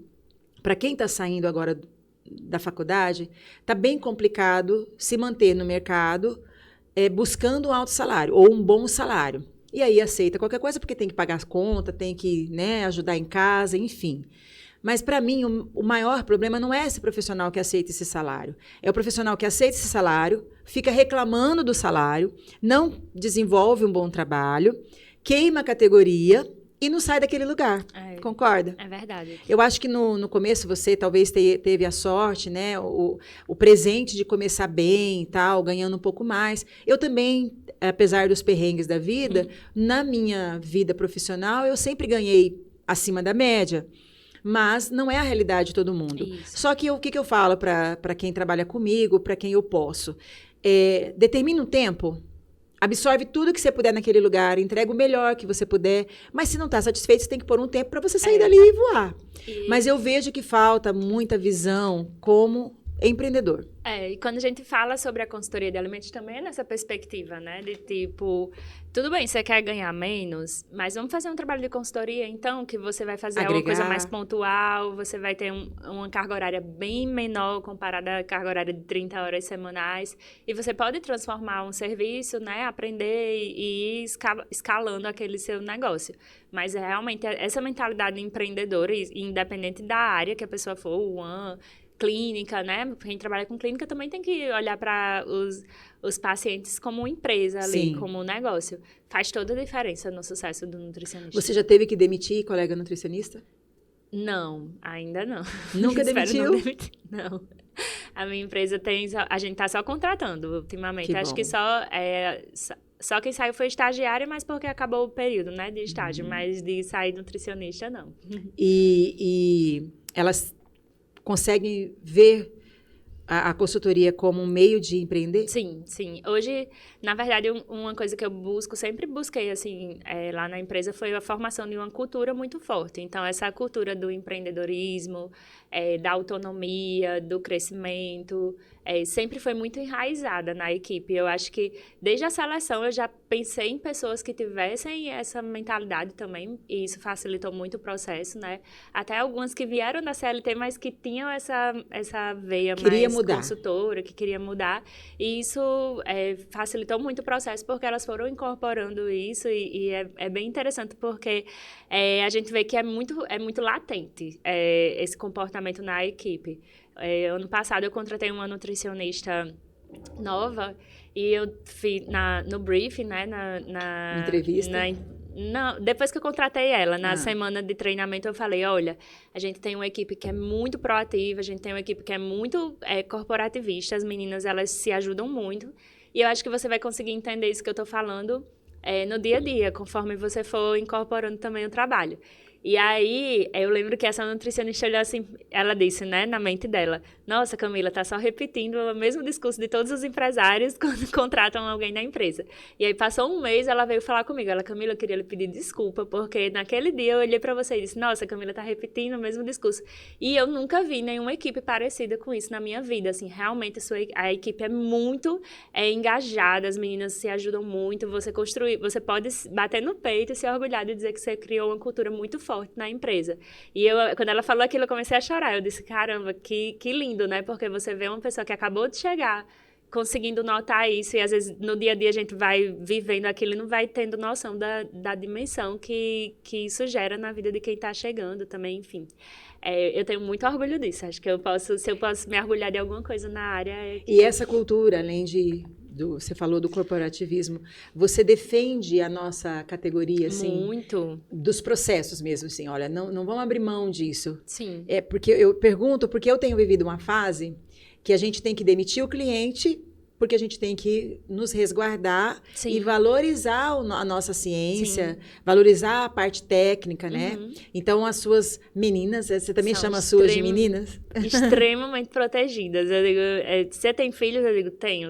para quem está saindo agora da faculdade, está bem complicado se manter no mercado buscando um alto salário ou um bom salário. E aí aceita qualquer coisa porque tem que pagar as contas, tem que, né, ajudar em casa, enfim. Mas, para mim, o maior problema não é esse profissional que aceita esse salário. É o profissional que aceita esse salário, fica reclamando do salário, não desenvolve um bom trabalho, queima a categoria e não sai daquele lugar. Concorda? É verdade. Eu acho que no começo você talvez teve a sorte, né, o presente de começar bem e tal, ganhando um pouco mais. Eu também, apesar dos perrengues da vida, na minha vida profissional, eu sempre ganhei acima da média. Mas não é a realidade de todo mundo. Isso. Só que o que eu falo para quem trabalha comigo, para quem eu posso? Determina um tempo, absorve tudo que você puder naquele lugar, entrega o melhor que você puder, mas se não está satisfeito, você tem que pôr um tempo para você sair dali e voar. Mas eu vejo que falta muita visão como empreendedor. E quando a gente fala sobre a consultoria de alimentos também é nessa perspectiva, né? De tipo, tudo bem, você quer ganhar menos, mas vamos fazer um trabalho de consultoria, então, que você vai fazer uma coisa mais pontual, você vai ter uma carga horária bem menor comparada à carga horária de 30 horas semanais, e você pode transformar um serviço, né? Aprender e ir escalando aquele seu negócio. Mas realmente essa mentalidade empreendedora, independente da área que a pessoa for, clínica, né? Quem trabalha com clínica também tem que olhar para os pacientes como uma empresa ali, como um negócio. Faz toda a diferença no sucesso do nutricionista. Você já teve que demitir colega nutricionista? Não, ainda não. Nunca demitiu? Não. A minha empresa a gente tá só contratando ultimamente. Que Acho bom. que Só quem saiu foi estagiária, mas porque acabou o período, né, de estágio. Mas de sair nutricionista, não. E elas conseguem ver a consultoria como um meio de empreender? Sim, sim. Hoje, na verdade, uma coisa que eu sempre busquei, assim, lá na empresa foi a formação de uma cultura muito forte. Então, essa cultura do empreendedorismo, da autonomia, do crescimento, sempre foi muito enraizada na equipe. Eu acho que, desde a seleção, eu já pensei em pessoas que tivessem essa mentalidade também, e isso facilitou muito o processo, né? Até algumas que vieram da CLT, mas que tinham essa veia mais consultora, que queria mudar. E isso facilitou muito o processo, porque elas foram incorporando isso, e é bem interessante, porque a gente vê que é muito latente esse comportamento na equipe. Ano passado, eu contratei uma nutricionista nova, e eu fiz no briefing, né, na entrevista? Não, depois que eu contratei ela, na semana de treinamento, eu falei, olha, a gente tem uma equipe que é muito proativa, a gente tem uma equipe que é muito corporativista, as meninas, elas se ajudam muito, e eu acho que você vai conseguir entender isso que eu estou falando no dia a dia, conforme você for incorporando também o trabalho. E aí, eu lembro que essa nutricionista olhou assim, ela disse, né, na mente dela, nossa, Camila, tá só repetindo o mesmo discurso de todos os empresários quando contratam alguém na empresa. E aí, passou um mês, ela veio falar comigo, Camila, eu queria lhe pedir desculpa, porque naquele dia eu olhei pra você e disse, nossa, Camila tá repetindo o mesmo discurso. E eu nunca vi nenhuma equipe parecida com isso na minha vida, assim, realmente a equipe é muito engajada, as meninas se ajudam muito, você pode bater no peito e se orgulhar de dizer que você criou uma cultura muito forte na empresa. E quando ela falou aquilo, eu comecei a chorar. Eu disse, caramba, que lindo, né? Porque você vê uma pessoa que acabou de chegar, conseguindo notar isso, e às vezes no dia a dia a gente vai vivendo aquilo e não vai tendo noção da dimensão que isso gera na vida de quem está chegando também, enfim. Eu tenho muito orgulho disso. Acho que se eu posso me orgulhar de alguma coisa na área... E essa cultura, além você falou do corporativismo, você defende a nossa categoria, assim? Muito. Dos processos mesmo, assim, olha, não vamos abrir mão disso. Sim. Porque eu pergunto, porque eu tenho vivido uma fase que a gente tem que demitir o cliente, porque a gente tem que nos resguardar e valorizar a nossa ciência, valorizar a parte técnica, né? Então, as suas meninas, você também chama as suas de meninas? Extremamente protegidas. Eu digo, você tem filhos? Eu digo, tenho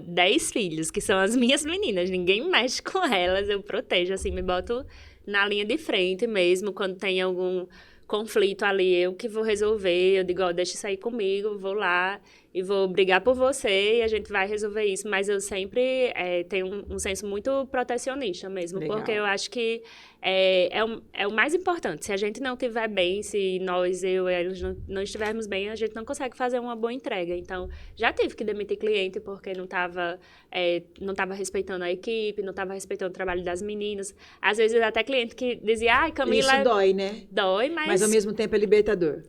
10 filhos, que são as minhas meninas. Ninguém mexe com elas, eu protejo, assim, me boto na linha de frente mesmo, quando tem algum conflito ali, eu que vou resolver, eu digo, deixa isso aí comigo, vou lá e vou brigar por você e a gente vai resolver isso, mas eu sempre tenho um senso muito protecionista mesmo, legal, porque eu acho que é o mais importante. Se a gente não estiver bem, se eles não estivermos bem, a gente não consegue fazer uma boa entrega. Então, já tive que demitir cliente porque não estava respeitando a equipe, não estava respeitando o trabalho das meninas. Às vezes, até cliente que dizia, ai, Camila... Isso dói, né? Dói, mas ao mesmo tempo é libertador.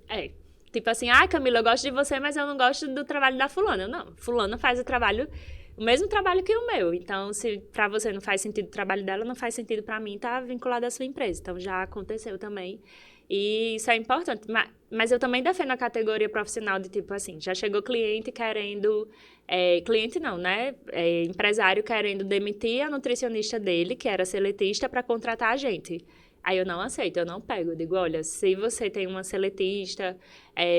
Tipo assim, Camila, eu gosto de você, mas eu não gosto do trabalho da fulana. Não, fulana faz o mesmo trabalho que o meu. Então, se para você não faz sentido o trabalho dela, não faz sentido para mim estar vinculado à sua empresa. Então, já aconteceu também. E isso é importante. Mas eu também defendo a categoria profissional de tipo assim, já chegou cliente querendo... cliente não, né? Empresário querendo demitir a nutricionista dele, que era seletista, para contratar a gente. Aí eu não aceito, eu não pego. Eu digo, olha, se você tem uma seletista,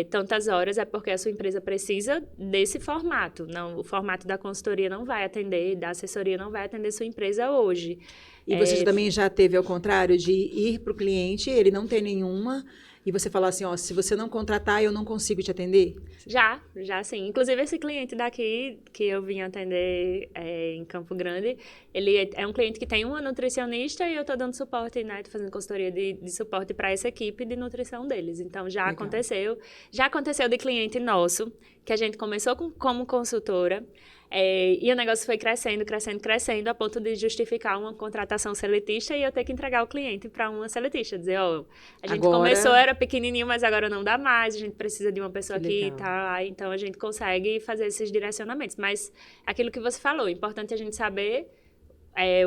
tantas horas, é porque a sua empresa precisa desse formato. Não, o formato da consultoria não vai atender, da assessoria não vai atender sua empresa hoje. E você também já teve ao contrário de ir para o cliente, ele não ter nenhuma, e você falar assim, se você não contratar, eu não consigo te atender? Já sim. Inclusive, esse cliente daqui, que eu vim atender em Campo Grande, ele é um cliente que tem uma nutricionista e eu estou dando suporte, né? Estou fazendo consultoria de suporte para essa equipe de nutrição deles. Então, já legal, aconteceu. Já aconteceu de cliente nosso, que a gente começou como consultora, e o negócio foi crescendo, a ponto de justificar uma contratação seletista e eu ter que entregar o cliente para uma seletista. Dizer, a gente começou, era pequenininho, mas agora não dá mais, a gente precisa de uma pessoa que tá lá, então a gente consegue fazer esses direcionamentos. Mas aquilo que você falou, é importante a gente saber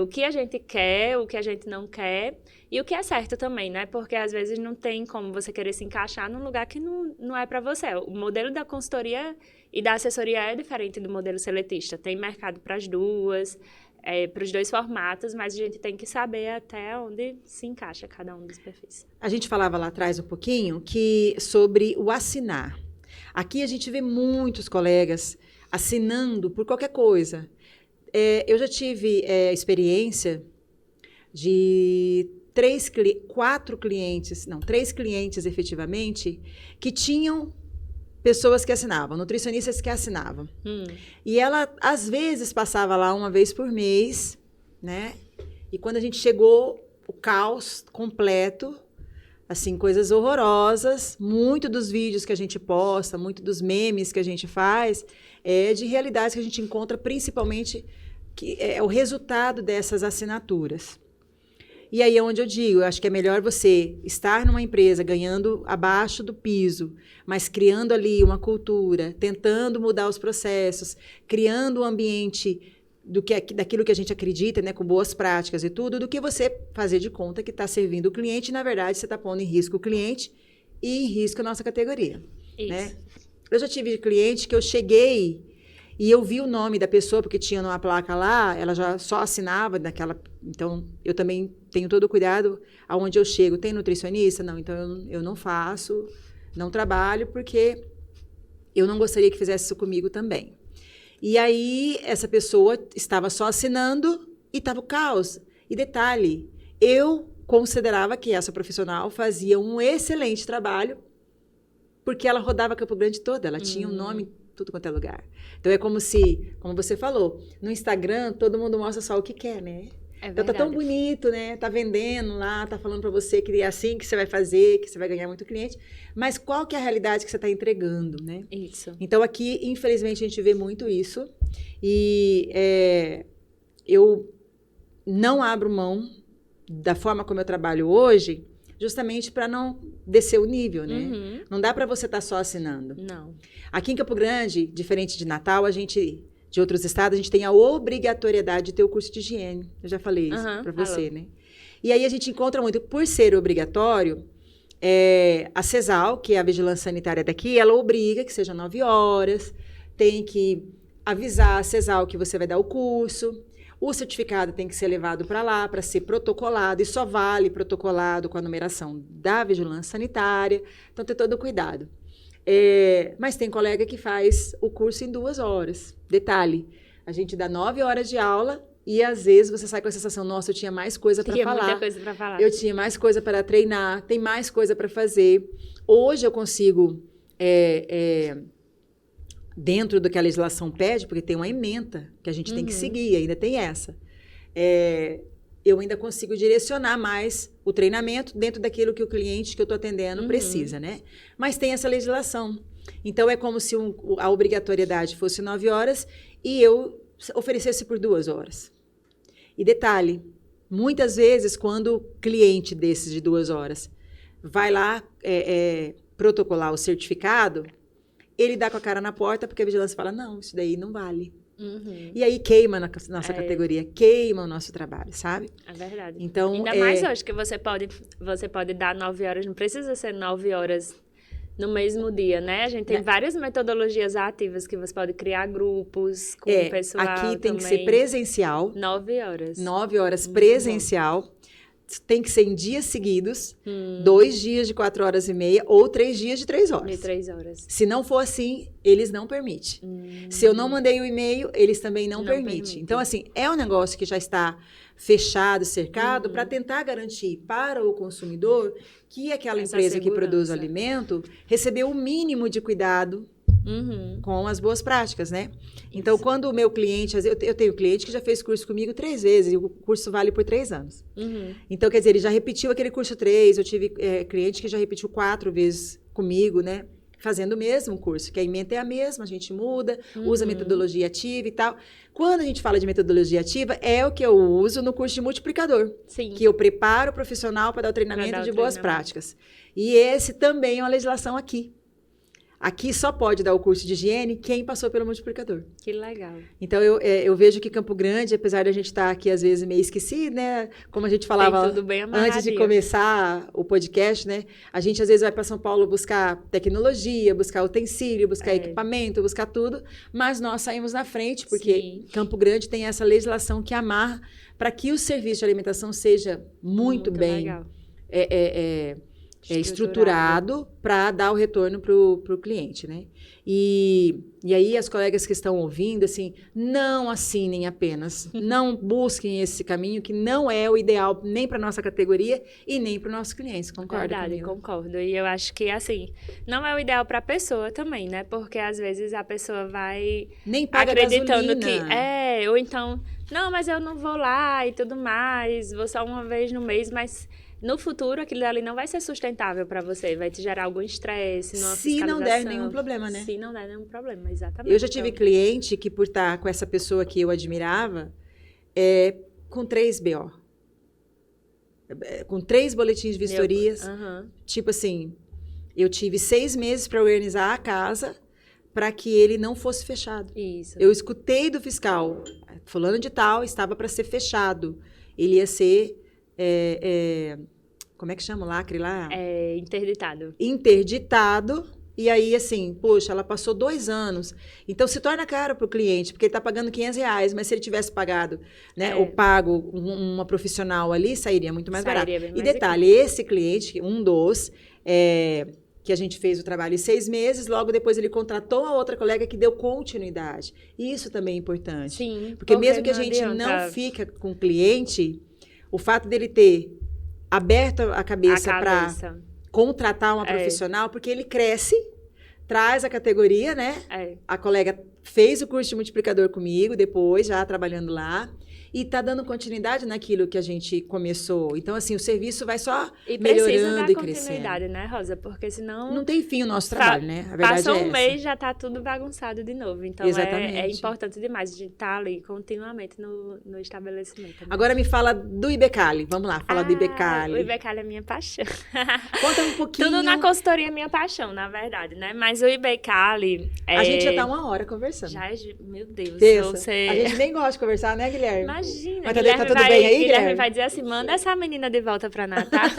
o que a gente quer, o que a gente não quer e o que é certo também, né? Porque às vezes não tem como você querer se encaixar num lugar que não é para você. O modelo da consultoria e da assessoria é diferente do modelo seletista. Tem mercado para as duas. para os dois formatos, mas a gente tem que saber até onde se encaixa cada um dos perfis. A gente falava lá atrás um pouquinho sobre o assinar. Aqui a gente vê muitos colegas assinando por qualquer coisa. Eu já tive experiência de 3 clientes efetivamente, que tinham pessoas que assinavam, nutricionistas que assinavam. E ela, às vezes, passava lá uma vez por mês, né? E quando a gente chegou, o caos completo, assim, coisas horrorosas, muito dos vídeos que a gente posta, muito dos memes que a gente faz, de realidades que a gente encontra, principalmente, que é o resultado dessas assinaturas. E aí é onde eu digo, eu acho que é melhor você estar numa empresa ganhando abaixo do piso, mas criando ali uma cultura, tentando mudar os processos, criando um ambiente daquilo que a gente acredita, né, com boas práticas e tudo, do que você fazer de conta que está servindo o cliente e, na verdade, você está pondo em risco o cliente e em risco a nossa categoria. Isso. Né? Eu já tive cliente que eu cheguei e eu vi o nome da pessoa, porque tinha numa placa lá, ela já só assinava daquela... Então, eu também tenho todo o cuidado aonde eu chego. Tem nutricionista? Não, então eu não faço, não trabalho, porque eu não gostaria que fizesse isso comigo também. E aí, essa pessoa estava só assinando e estava o caos. E detalhe, eu considerava que essa profissional fazia um excelente trabalho, porque ela rodava Campo Grande toda, ela tinha um nome tudo quanto é lugar. Então, é como você falou, no Instagram, todo mundo mostra só o que quer, né? Então, tá tão bonito, né? Tá vendendo lá, tá falando para você que é assim que você vai fazer, que você vai ganhar muito cliente. Mas qual que é a realidade que você está entregando, né? Isso. Então, aqui, infelizmente, a gente vê muito isso. E eu não abro mão da forma como eu trabalho hoje, justamente para não descer o nível, né? Não dá para você estar só assinando. Não. Aqui em Campo Grande, diferente de Natal, de outros estados, a gente tem a obrigatoriedade de ter o curso de higiene. Eu já falei isso para você, né? E aí a gente encontra muito, por ser obrigatório, a CESAL, que é a vigilância sanitária daqui, ela obriga que seja 9 horas, tem que avisar a CESAL que você vai dar o curso, o certificado tem que ser levado para lá para ser protocolado, e só vale protocolado com a numeração da vigilância sanitária, então tem todo o cuidado. Mas tem colega que faz o curso em 2 horas. Detalhe, a gente dá 9 horas de aula e às vezes você sai com a sensação, nossa, eu tinha mais coisa para falar. Muita coisa para falar. Eu tinha mais coisa para treinar, tem mais coisa para fazer. Hoje eu consigo, dentro do que a legislação pede, porque tem uma ementa que a gente tem que seguir, ainda tem essa. Eu ainda consigo direcionar mais o treinamento dentro daquilo que o cliente que eu estou atendendo precisa, né? Mas tem essa legislação. Então, é como se a obrigatoriedade fosse 9 horas e eu oferecesse por 2 horas. E detalhe, muitas vezes, quando o cliente desses de 2 horas vai lá protocolar o certificado, ele dá com a cara na porta porque a vigilância fala, não, isso daí não vale. E aí queima na nossa categoria, queima o nosso trabalho, sabe? É verdade. Então, ainda mais hoje que você pode dar 9 horas, não precisa ser 9 horas no mesmo dia, né? A gente tem várias metodologias ativas que você pode criar grupos com o pessoal. Aqui tem também. Que ser presencial. 9 horas. 9 horas presencial. Tem que ser em dias seguidos, 2 dias de 4 horas e meia ou 3 dias de 3 horas. De 3 horas. Se não for assim, eles não permitem. Se eu não mandei o e-mail, eles também não permitem. Então, assim, é um negócio que já está fechado, cercado, para tentar garantir para o consumidor que aquela empresa que produz o alimento recebeu o mínimo de cuidado com as boas práticas, né? Então, quando o meu cliente... Eu tenho cliente que já fez curso comigo 3 vezes e o curso vale por 3 anos. Então, quer dizer, ele já repetiu aquele curso 3, eu tive cliente que já repetiu 4 vezes comigo, né? Fazendo o mesmo curso, que a ementa é a mesma, a gente muda, usa metodologia ativa e tal. Quando a gente fala de metodologia ativa, é o que eu uso no curso de multiplicador. Sim. Que eu preparo o profissional para dar o treinamento de boas práticas. E esse também é uma legislação aqui. aqui só pode dar o curso de higiene quem passou pelo multiplicador. Que legal. Então, eu vejo que Campo Grande, apesar de a gente estar aqui, às vezes, meio esquecido, né? Como a gente falava tudo bem antes de começar o podcast, né? A gente, às vezes, vai para São Paulo buscar tecnologia, buscar utensílio, buscar equipamento, buscar tudo, mas nós saímos na frente, porque Campo Grande tem essa legislação que amarra para que o serviço de alimentação seja muito bem estruturado para dar o retorno para o cliente, né? E aí as colegas que estão ouvindo, assim, não assinem apenas, não busquem esse caminho que não é o ideal nem para nossa categoria e nem para os nossos clientes, concorda? Verdade, concordo. E eu acho que, assim, não é o ideal para a pessoa também, né? Porque às vezes a pessoa vai nem paga acreditando gasolina. ou então, não, mas eu não vou lá e tudo mais, vou só uma vez no mês, mas no futuro, aquilo ali não vai ser sustentável para você, vai te gerar algum estresse, numa fiscalização. Se não der nenhum problema, né? Se não der nenhum problema, exatamente. Eu já tive cliente que, por estar com essa pessoa que eu admirava, com 3 BO. Com 3 boletins de vistorias. Tipo assim, eu tive 6 meses para organizar a casa para que ele não fosse fechado. Isso. Eu escutei do fiscal, fulano de tal, estava para ser fechado. Ele ia ser... como é que chama o lacre lá? Interditado. Interditado. E aí, assim, poxa, ela passou 2 anos. Então, se torna caro para o cliente, porque ele está pagando R$500, mas se ele tivesse pagado, né, ou pago uma profissional ali, sairia muito mais barato. E detalhe, esse cliente, um dos, que a gente fez o trabalho em 6 meses, logo depois ele contratou a outra colega que deu continuidade. E isso também é importante. Sim. Porque mesmo que a gente não fica com o cliente, o fato dele ter aberto a cabeça para contratar uma profissional, porque ele cresce, traz a categoria, né? A colega fez o curso de multiplicador comigo, depois, já trabalhando lá, e está dando continuidade naquilo que a gente começou. Então, assim, o serviço vai só melhorando e crescendo. Continuidade, né, Rosa? Porque senão... Não tem fim o nosso trabalho, né? A verdade passa um é essa. mês, já está tudo bagunçado de novo. Então, é importante demais a gente estar ali continuamente no estabelecimento. Né? Agora me fala do Ibecali. Vamos lá, fala do Ibecali. O Ibecali é minha paixão. Conta um pouquinho. Tudo na consultoria é minha paixão, na verdade, né? Mas o Ibecali... A gente já está 1 hora conversando. Meu Deus. A gente nem gosta de conversar, né, Guilherme? Imagina. Mas tá tudo bem aí, Guilherme vai dizer assim, manda essa menina de volta pra Natal.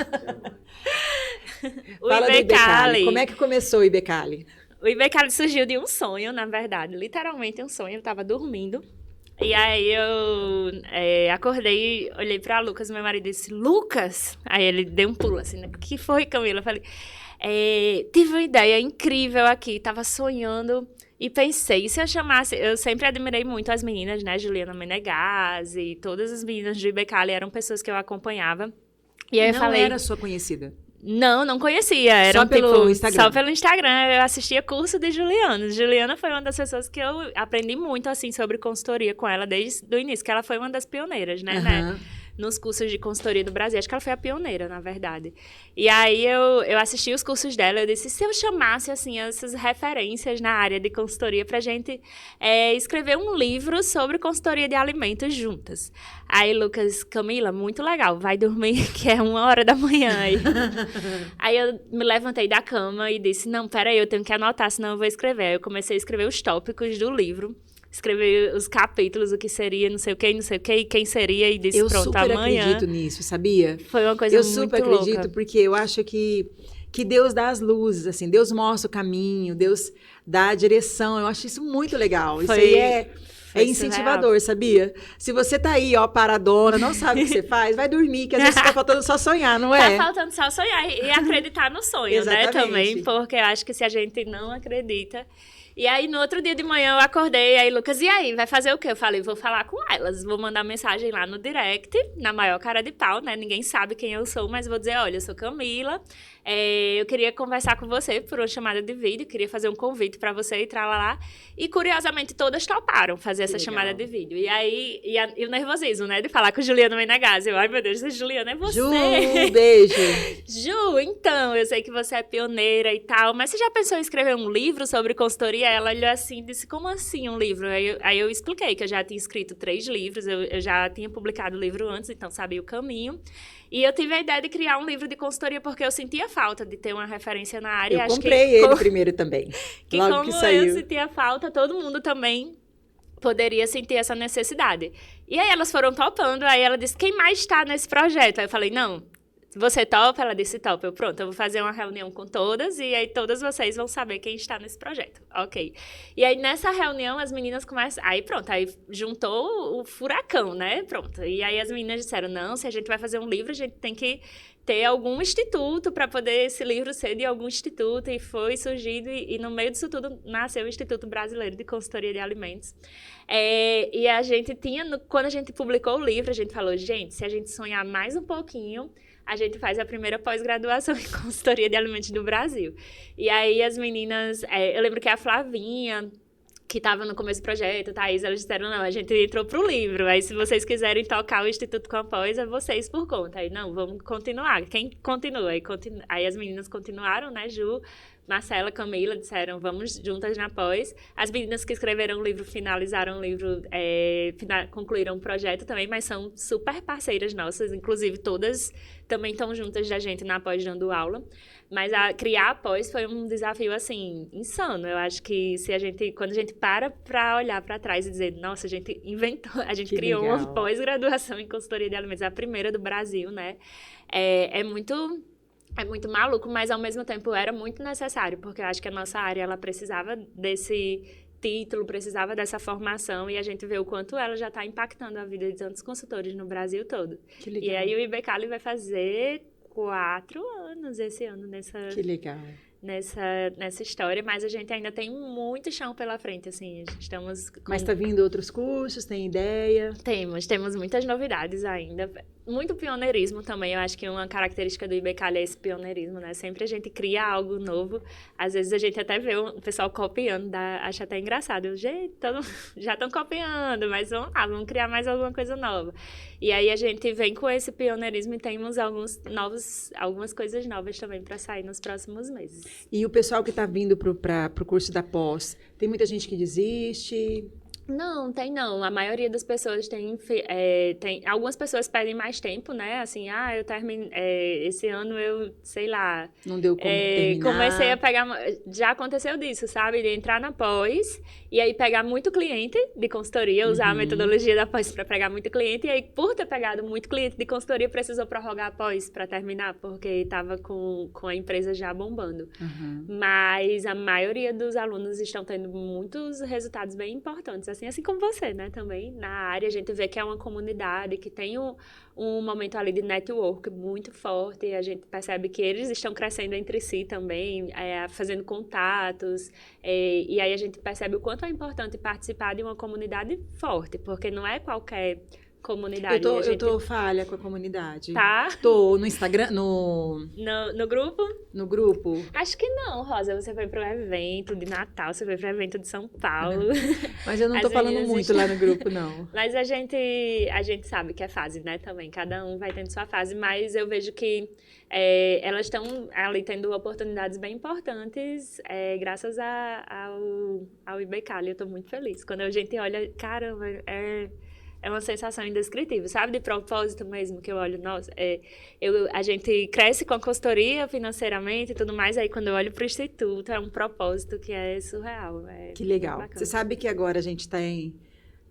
Fala do Ibecali. Como é que começou o Ibecali? O Ibecali surgiu de um sonho, na verdade. Literalmente um sonho. Eu tava dormindo. E aí eu acordei, olhei pra Lucas, meu marido, e disse, Lucas? Aí ele deu um pulo assim, né? O que foi, Camila? Eu falei, tive uma ideia incrível aqui, tava sonhando... E pensei, se eu chamasse... Eu sempre admirei muito as meninas, né? Juliana Menegazzi e todas as meninas do Ibecali eram pessoas que eu acompanhava. E aí eu falei... Não era sua conhecida? Não conhecia. Eram, só pelo Instagram? Só pelo Instagram. Eu assistia curso de Juliana. Juliana foi uma das pessoas que eu aprendi muito, assim, sobre consultoria com ela desde o início, que ela foi uma das pioneiras, né? Nos cursos de consultoria do Brasil. Acho que ela foi a pioneira, na verdade. E aí eu assisti os cursos dela, eu disse, se eu chamasse, assim, essas referências na área de consultoria pra gente escrever um livro sobre consultoria de alimentos juntas. Aí, Lucas, Camila, muito legal, vai dormir, que é 1 hora da manhã. Aí eu me levantei da cama e disse, não, peraí, eu tenho que anotar, senão eu vou escrever. Aí eu comecei a escrever os tópicos do livro. Escrever os capítulos, o que seria, não sei o que, e quem seria, e disse, pronto, amanhã... Eu super acredito nisso, sabia? Foi uma coisa muito louca. Eu super acredito, porque eu acho que Deus dá as luzes, assim, Deus mostra o caminho, Deus dá a direção, eu acho isso muito legal. Isso aí é incentivador, surreal. Sabia? Se você tá aí, ó, paradona, não sabe o que você faz, vai dormir, que às vezes tá faltando só sonhar, não é? Tá faltando só sonhar e acreditar no sonho, né, também, porque eu acho que se a gente não acredita... E aí, no outro dia de manhã, eu acordei, aí, Lucas, e aí, vai fazer o quê? Eu falei, vou falar com elas, vou mandar mensagem lá no direct, na maior cara de pau, né? Ninguém sabe quem eu sou, mas vou dizer, olha, eu sou Camila, eu queria conversar com você por uma chamada de vídeo, queria fazer um convite pra você e tralalá. E, curiosamente, todas toparam fazer essa chamada de vídeo. E aí, e o nervosismo, né? De falar com Juliana Menegazzi. Eu, ai, meu Deus, Juliana, é você. Ju, beijo. Ju, então, eu sei que você é pioneira e tal, mas você já pensou em escrever um livro sobre consultoria? Ela olhou assim e disse, como assim um livro? Aí eu expliquei que eu já tinha escrito 3 livros, eu já tinha publicado o livro antes, então sabia o caminho. E eu tive a ideia de criar um livro de consultoria porque eu sentia falta de ter uma referência na área. Eu Acho comprei que, ele primeiro também, que logo como que saiu. eu sentia falta, todo mundo também poderia sentir essa necessidade. E aí elas foram topando, aí ela disse, quem mais está nesse projeto? Aí eu falei, não, você topa? Ela disse, topa. Eu, pronto, eu vou fazer uma reunião com todas e aí todas vocês vão saber quem está nesse projeto. Ok. E aí, nessa reunião, as meninas começam... Aí, pronto, aí juntou o furacão, né? Pronto. E aí, as meninas disseram, não, se a gente vai fazer um livro, a gente tem que ter algum instituto para poder esse livro ser de algum instituto. E foi surgido, e no meio disso tudo, nasceu o Instituto Brasileiro de Consultoria de Alimentos. E a gente tinha... Quando a gente publicou o livro, a gente falou, gente, se a gente sonhar mais um pouquinho... a gente faz a primeira pós-graduação em consultoria de alimentos do Brasil. E aí as meninas, eu lembro que a Flavinha, que estava no começo do projeto, Thaís, elas disseram, não, a gente entrou pro livro, aí se vocês quiserem tocar o Instituto com a pós, é vocês por conta. Aí, não, vamos continuar. Quem continua? Aí as meninas continuaram, né, Ju, Marcela, Camila, disseram, vamos juntas na pós. As meninas que escreveram o livro, finalizaram o livro, concluíram o projeto também, mas são super parceiras nossas, inclusive todas também estão juntas da gente na pós dando aula. Mas criar a pós foi um desafio, assim, insano. Eu acho que quando a gente para olhar para trás e dizer, nossa, a gente inventou, a gente criou uma pós-graduação em consultoria de alimentos, a primeira do Brasil, né? É muito maluco, mas ao mesmo tempo era muito necessário, porque eu acho que a nossa área, ela precisava desse título, precisava dessa formação, e a gente vê o quanto ela já está impactando a vida de tantos consultores no Brasil todo. Que legal. E aí o IBCALI vai fazer 4 anos esse ano Que legal. nessa história, mas a gente ainda tem muito chão pela frente, assim, estamos... Mas está vindo outros cursos, tem ideia? Temos muitas novidades ainda. Muito pioneirismo também, eu acho que uma característica do IBCALI é esse pioneirismo, né? Sempre a gente cria algo novo, às vezes a gente até vê o pessoal copiando, acha até engraçado. Gente, já estão copiando, mas vamos lá, vamos criar mais alguma coisa nova. E aí a gente vem com esse pioneirismo e temos algumas coisas novas também para sair nos próximos meses. E o pessoal que está vindo para o curso da pós, tem muita gente que desiste? Não, tem não. A maioria das pessoas tem... Algumas pessoas pedem mais tempo, né? Assim, eu termino... esse ano eu, sei lá... Não deu como terminar. Comecei a pegar... Já aconteceu disso, sabe? De entrar na pós e aí pegar muito cliente de consultoria, usar a metodologia da pós para pegar muito cliente. E aí, por ter pegado muito cliente de consultoria, precisou prorrogar a pós para terminar, porque estava com a empresa já bombando. Mas a maioria dos alunos estão tendo muitos resultados bem importantes, assim como você, né, também, na área, a gente vê que é uma comunidade que tem um momento ali de network muito forte, e a gente percebe que eles estão crescendo entre si também, fazendo contatos, e aí a gente percebe o quanto é importante participar de uma comunidade forte, porque não é qualquer comunidade. Eu tô falha com a comunidade. Tá? Tô no Instagram, no grupo? No grupo. Acho que não, Rosa. Você foi para um evento de Natal, você foi para o evento de São Paulo. Mas eu não tô falando muito lá no grupo, não. Mas a gente sabe que é fase, né, também. Cada um vai tendo sua fase, mas eu vejo que elas estão ali tendo oportunidades bem importantes graças ao IBCALI. Eu estou muito feliz. Quando a gente olha, caramba, é uma sensação indescritível, sabe? De propósito mesmo, que eu olho, nossa, a gente cresce com a consultoria financeiramente e tudo mais, aí quando eu olho para o instituto, é um propósito que é surreal. Que legal. Você sabe que agora a gente tem...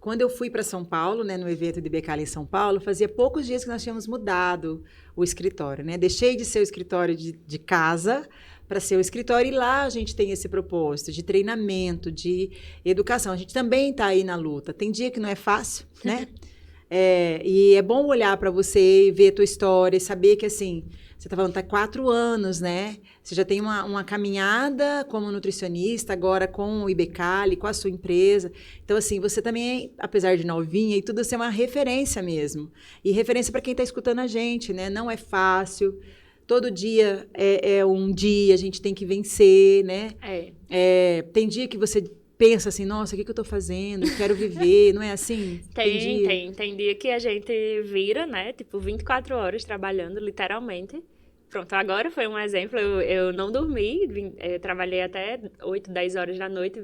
Quando eu fui para São Paulo, né, no evento de IBCALI em São Paulo, fazia poucos dias que nós tínhamos mudado o escritório, né? Deixei de ser o escritório de casa para ser o escritório, e lá a gente tem esse propósito de treinamento, de educação. A gente também está aí na luta. Tem dia que não é fácil, né? E é bom olhar para você e ver a tua história e saber que, assim, você está falando, está 4 anos, né? Você já tem uma caminhada como nutricionista, agora com o IBCALI, com a sua empresa. Então, assim, você também, apesar de novinha e tudo, você é uma referência mesmo. E referência para quem está escutando a gente, né? Não é fácil. Todo dia é um dia, a gente tem que vencer, né? Tem dia que você pensa assim, nossa, o que eu estou fazendo? Quero viver, não é assim? Tem dia que a gente vira, né? Tipo, 24 horas trabalhando, literalmente. Pronto, agora foi um exemplo, eu não dormi, eu trabalhei até 8, 10 horas da noite,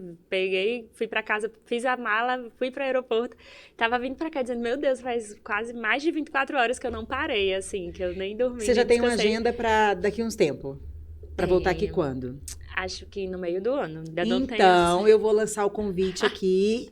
fui para casa, fiz a mala, fui para o aeroporto, tava vindo para cá dizendo, meu Deus, faz quase mais de 24 horas que eu não parei, assim, que eu nem dormi. Você já tem uma agenda para daqui uns tempos? Para voltar aqui quando? Acho que no meio do ano. Ainda não tenho... Então, eu vou lançar o convite aqui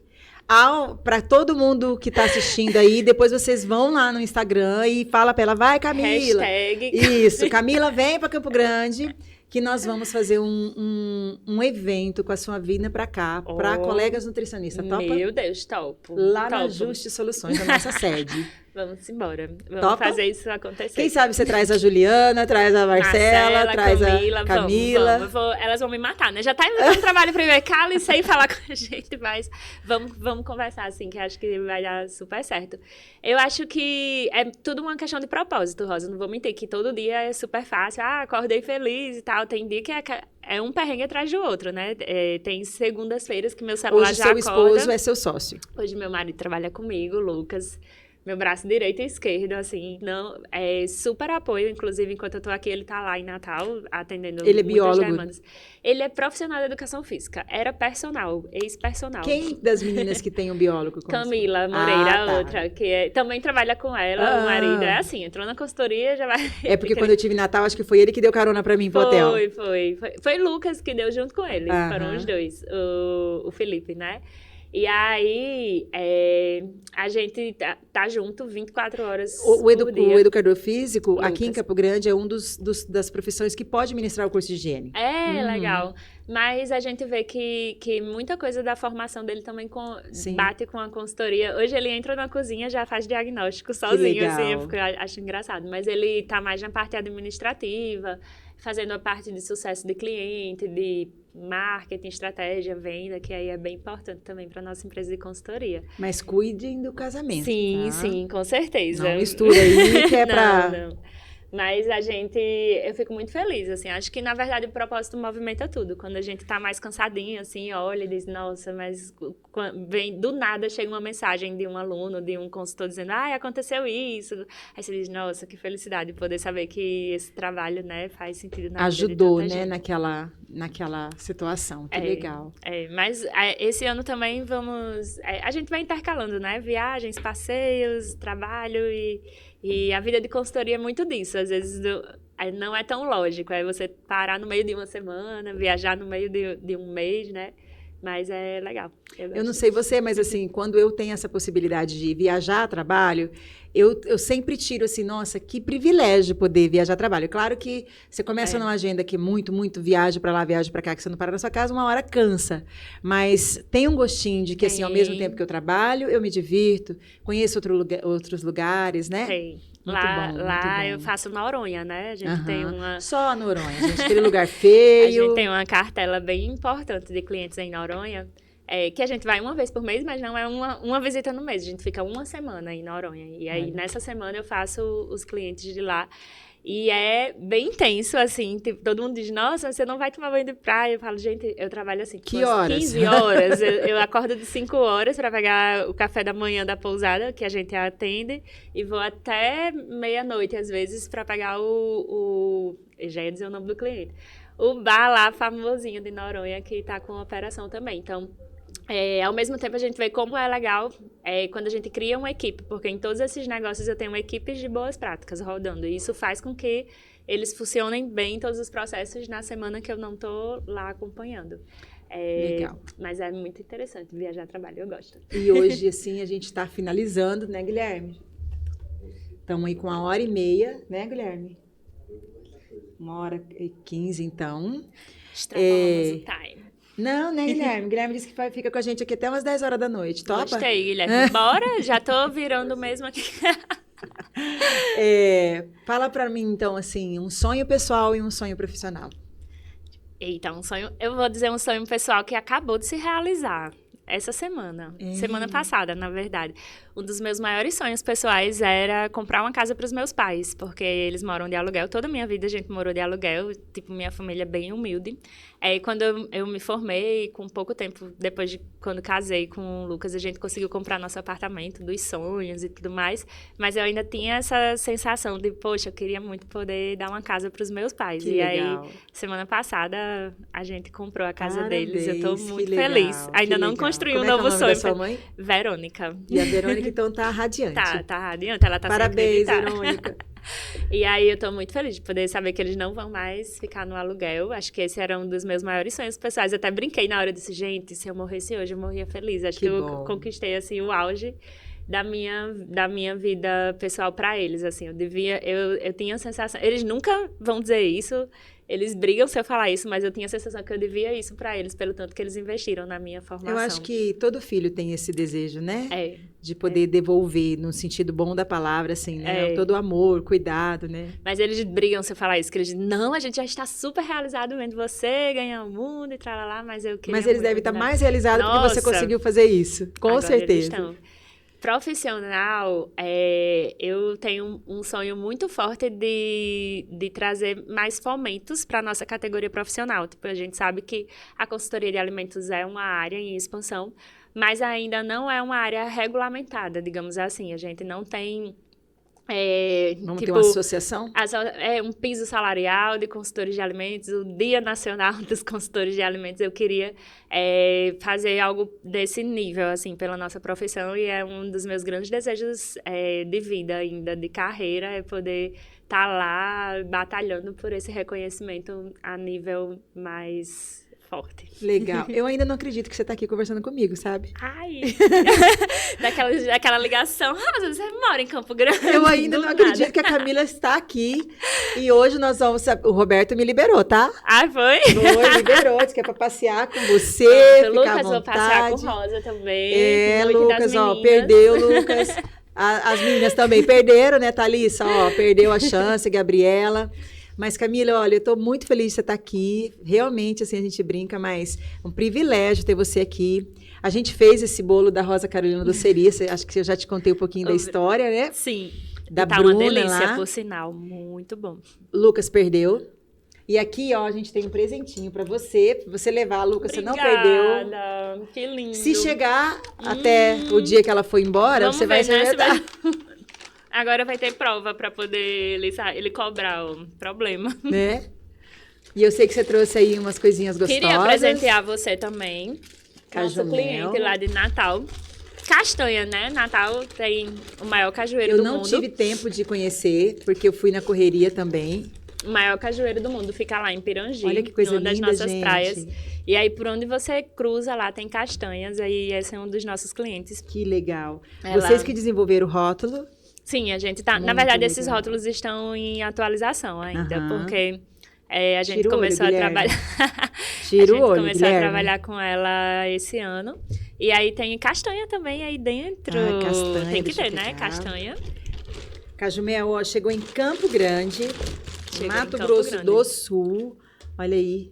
para todo mundo que está assistindo aí. Depois vocês vão lá no Instagram e fala para ela, vai, Camila. Hashtag. Isso, Camila, vem para Campo Grande, que nós vamos fazer um evento com a sua vinda para cá, para colegas nutricionistas. Topa? Meu Deus, topo. Lá na Ajuste Soluções, a nossa sede. Vamos embora. Vamos Topa? fazer isso acontecer. Quem sabe você traz a Juliana, traz a Marcela, traz Camila, a Camila. Vamos. Elas vão me matar, né? Já tá no trabalho primeiro, cala e sem falar com a gente, mas vamos conversar, assim, que acho que vai dar super certo. Eu acho que é tudo uma questão de propósito, Rosa. Não vou mentir que todo dia é super fácil. Acordei feliz e tal. Tem dia que é um perrengue atrás do outro, né? Tem segundas-feiras que meu celular Hoje já seu acorda. esposo é seu sócio. Hoje meu marido trabalha comigo, Lucas. Meu braço direito e esquerdo, assim, não, é super apoio. Inclusive, enquanto eu tô aqui, ele tá lá em Natal, atendendo Ele é muitas biólogo? demandas. Ele é profissional da educação física. Era personal, ex-personal. Quem das meninas que tem um biólogo? Camila Moreira, tá. outra, que também trabalha com ela, o marido. É assim, entrou na consultoria, já vai... É porque quando eu tive em Natal, acho que foi ele que deu carona pra mim pro hotel. Foi Lucas que deu junto com ele, foram os dois, o Felipe, né? E aí, a gente tá junto 24 horas por dia. O educador físico, Lucas. aqui em Campo Grande, é um das profissões que pode ministrar o curso de higiene. Legal. Mas a gente vê que muita coisa da formação dele também bate com a consultoria. Hoje ele entra na cozinha, já faz diagnóstico sozinho, assim, eu acho engraçado. Mas ele tá mais na parte administrativa, fazendo a parte de sucesso de cliente, de marketing, estratégia, venda, que aí é bem importante também para nossa empresa de consultoria. Mas cuidem do casamento, Sim, tá? sim, com certeza. Não mistura aí, que é Não. Mas eu fico muito feliz, assim, acho que, na verdade, o propósito movimenta tudo. Quando a gente tá mais cansadinho, assim, olha e diz, nossa, mas vem, do nada chega uma mensagem de um aluno, de um consultor dizendo, aconteceu isso. Aí você diz, nossa, que felicidade poder saber que esse trabalho, né, faz sentido na vida de tanta gente. naquela situação, que legal. Mas esse ano também a gente vai intercalando, né, viagens, passeios, trabalho e a vida de consultoria é muito disso. Às vezes não é tão lógico. É você parar no meio de uma semana, viajar no meio de um mês, né? Mas é legal. Eu não sei você, mas assim, quando eu tenho essa possibilidade de viajar a trabalho, eu sempre tiro assim, nossa, que privilégio poder viajar a trabalho. Claro que você começa numa agenda que muito viaja para lá, viaja para cá, que você não para na sua casa, uma hora cansa. Mas tem um gostinho de que, assim, ao mesmo tempo que eu trabalho, eu me divirto, conheço outros lugares, né? Tem. Muito bom. Eu faço Noronha, né? A gente tem uma... Só Noronha, gente, aquele lugar feio. A gente tem uma cartela bem importante de clientes em Noronha, que a gente vai uma vez por mês, mas não é uma visita no mês. A gente fica uma semana em Noronha. E aí, nessa semana, eu faço os clientes de lá. E é bem intenso, assim, tipo, todo mundo diz, nossa, você não vai tomar banho de praia. Eu falo, gente, eu trabalho assim, que horas? 15 horas. eu acordo de 5 horas para pegar o café da manhã da pousada, que a gente atende, e vou até meia-noite, às vezes, para pegar eu já ia dizer o nome do cliente, o bar lá, famosinho de Noronha, que está com operação também. Então, ao mesmo tempo, a gente vê como é legal quando a gente cria uma equipe, porque em todos esses negócios eu tenho equipes de boas práticas rodando, e isso faz com que eles funcionem bem em todos os processos na semana que eu não estou lá acompanhando. Legal. Mas é muito interessante viajar a trabalho, eu gosto. E hoje, assim, a gente está finalizando, né, Guilherme? Estamos aí com 1h30, né, Guilherme? 1h15, então. Extrapolamos o time. Não, né, Guilherme? Guilherme disse que fica com a gente aqui até umas 10 horas da noite. Topa? Gostei, Guilherme. Bora? Já tô virando mesmo aqui. Fala pra mim, então, assim, um sonho pessoal e um sonho profissional. Eita, eu vou dizer um sonho pessoal que acabou de se realizar essa semana. Semana passada, na verdade. Um dos meus maiores sonhos pessoais era comprar uma casa para os meus pais, porque eles moram de aluguel. Toda a minha vida a gente morou de aluguel, tipo, minha família é bem humilde. Aí, quando eu me formei, com pouco tempo depois de quando casei com o Lucas, a gente conseguiu comprar nosso apartamento dos sonhos e tudo mais. Mas eu ainda tinha essa sensação de, poxa, eu queria muito poder dar uma casa para os meus pais. Que e legal. Aí, semana passada, a gente comprou a casa deles. Eu tô muito legal, feliz. Ainda não construí um novo sonho. Como é que é o nome da sua mãe? Verônica. E a Verônica, então, tá radiante. Tá radiante. Ela tá Parabéns, sempre Verônica. E aí eu tô muito feliz de poder saber que eles não vão mais ficar no aluguel. Acho que esse era um dos meus maiores sonhos pessoais. Eu até brinquei na hora desse, gente, se eu morresse hoje, eu morria feliz. Acho que eu conquistei, assim, o auge da minha vida pessoal para eles, assim. Eu tinha a sensação... Eles nunca vão dizer isso, eles brigam se eu falar isso, mas eu tinha a sensação que eu devia isso para eles, pelo tanto que eles investiram na minha formação. Eu acho que todo filho tem esse desejo, né? É. De poder devolver, no sentido bom da palavra, assim, né? Todo o amor, cuidado, né? Mas eles brigam se eu falar isso, que eles dizem, não, a gente já está super realizado vendo você ganhar o mundo e lá, mas eu queria... Mas eles devem estar mais realizados porque você conseguiu fazer isso, com certeza. Profissional, eu tenho um sonho muito forte de trazer mais fomentos para a nossa categoria profissional. Tipo, a gente sabe que a consultoria de alimentos é uma área em expansão, mas ainda não é uma área regulamentada, digamos assim. A gente não tem... Vamos ter uma associação? Um piso salarial de consultores de alimentos, o Dia Nacional dos Consultores de Alimentos. Eu queria fazer algo desse nível, assim, pela nossa profissão, e é um dos meus grandes desejos de vida ainda, de carreira, é poder estar lá batalhando por esse reconhecimento a nível mais forte. Legal. Eu ainda não acredito que você está aqui conversando comigo, sabe? Ai! daquela ligação. Rosa, você mora em Campo Grande? Eu ainda não acredito que a Camila está aqui. E hoje nós vamos... O Roberto me liberou, tá? Ah, foi? Foi, liberou. Disse que é para passear com você, ficar Lucas, à vontade. vou passear com Rosa também. Lucas, perdeu, Lucas. As meninas também perderam, né, Thalissa? Perdeu a chance, Gabriela. Mas, Camila, olha, eu estou muito feliz de você estar aqui. Realmente, assim, a gente brinca, mas é um privilégio ter você aqui. A gente fez esse bolo da Rosa Carolina Doceria. Acho que eu já te contei um pouquinho da história, né? Sim. Da tá Bruna uma delícia, lá. por sinal. Muito bom. Lucas perdeu. E aqui, a gente tem um presentinho para você levar, Lucas. Obrigada, você não perdeu. Que lindo. Se chegar até o dia que ela foi embora, você vai ver, experimentar. Agora vai ter prova para poder ele cobrar o problema. Né? E eu sei que você trouxe aí umas coisinhas gostosas. Queria presentear você também. Cajumel. Nosso cliente lá de Natal. Castanha, né? Natal tem o maior cajueiro do mundo. Eu não tive tempo de conhecer, porque eu fui na correria também. O maior cajueiro do mundo fica lá em Pirangi. Olha que coisa linda, das nossas gente. praias. E aí, por onde você cruza lá, tem castanhas. Aí, esse é um dos nossos clientes. Que legal. Vocês que desenvolveram o rótulo? Sim, a gente tá... Muito na verdade, legal. esses rótulos estão em atualização ainda, porque a gente Tira começou o olho, a trabalhar... Tira o olho, A gente começou Guilherme. a trabalhar com ela esse ano. E aí tem castanha também aí dentro. Castanha, tem que ter, deixa eu né? pegar. Castanha. Cajumel, chegou em Campo Grande, Chegou Mato em Campo Grosso Grande. do Sul. Olha aí.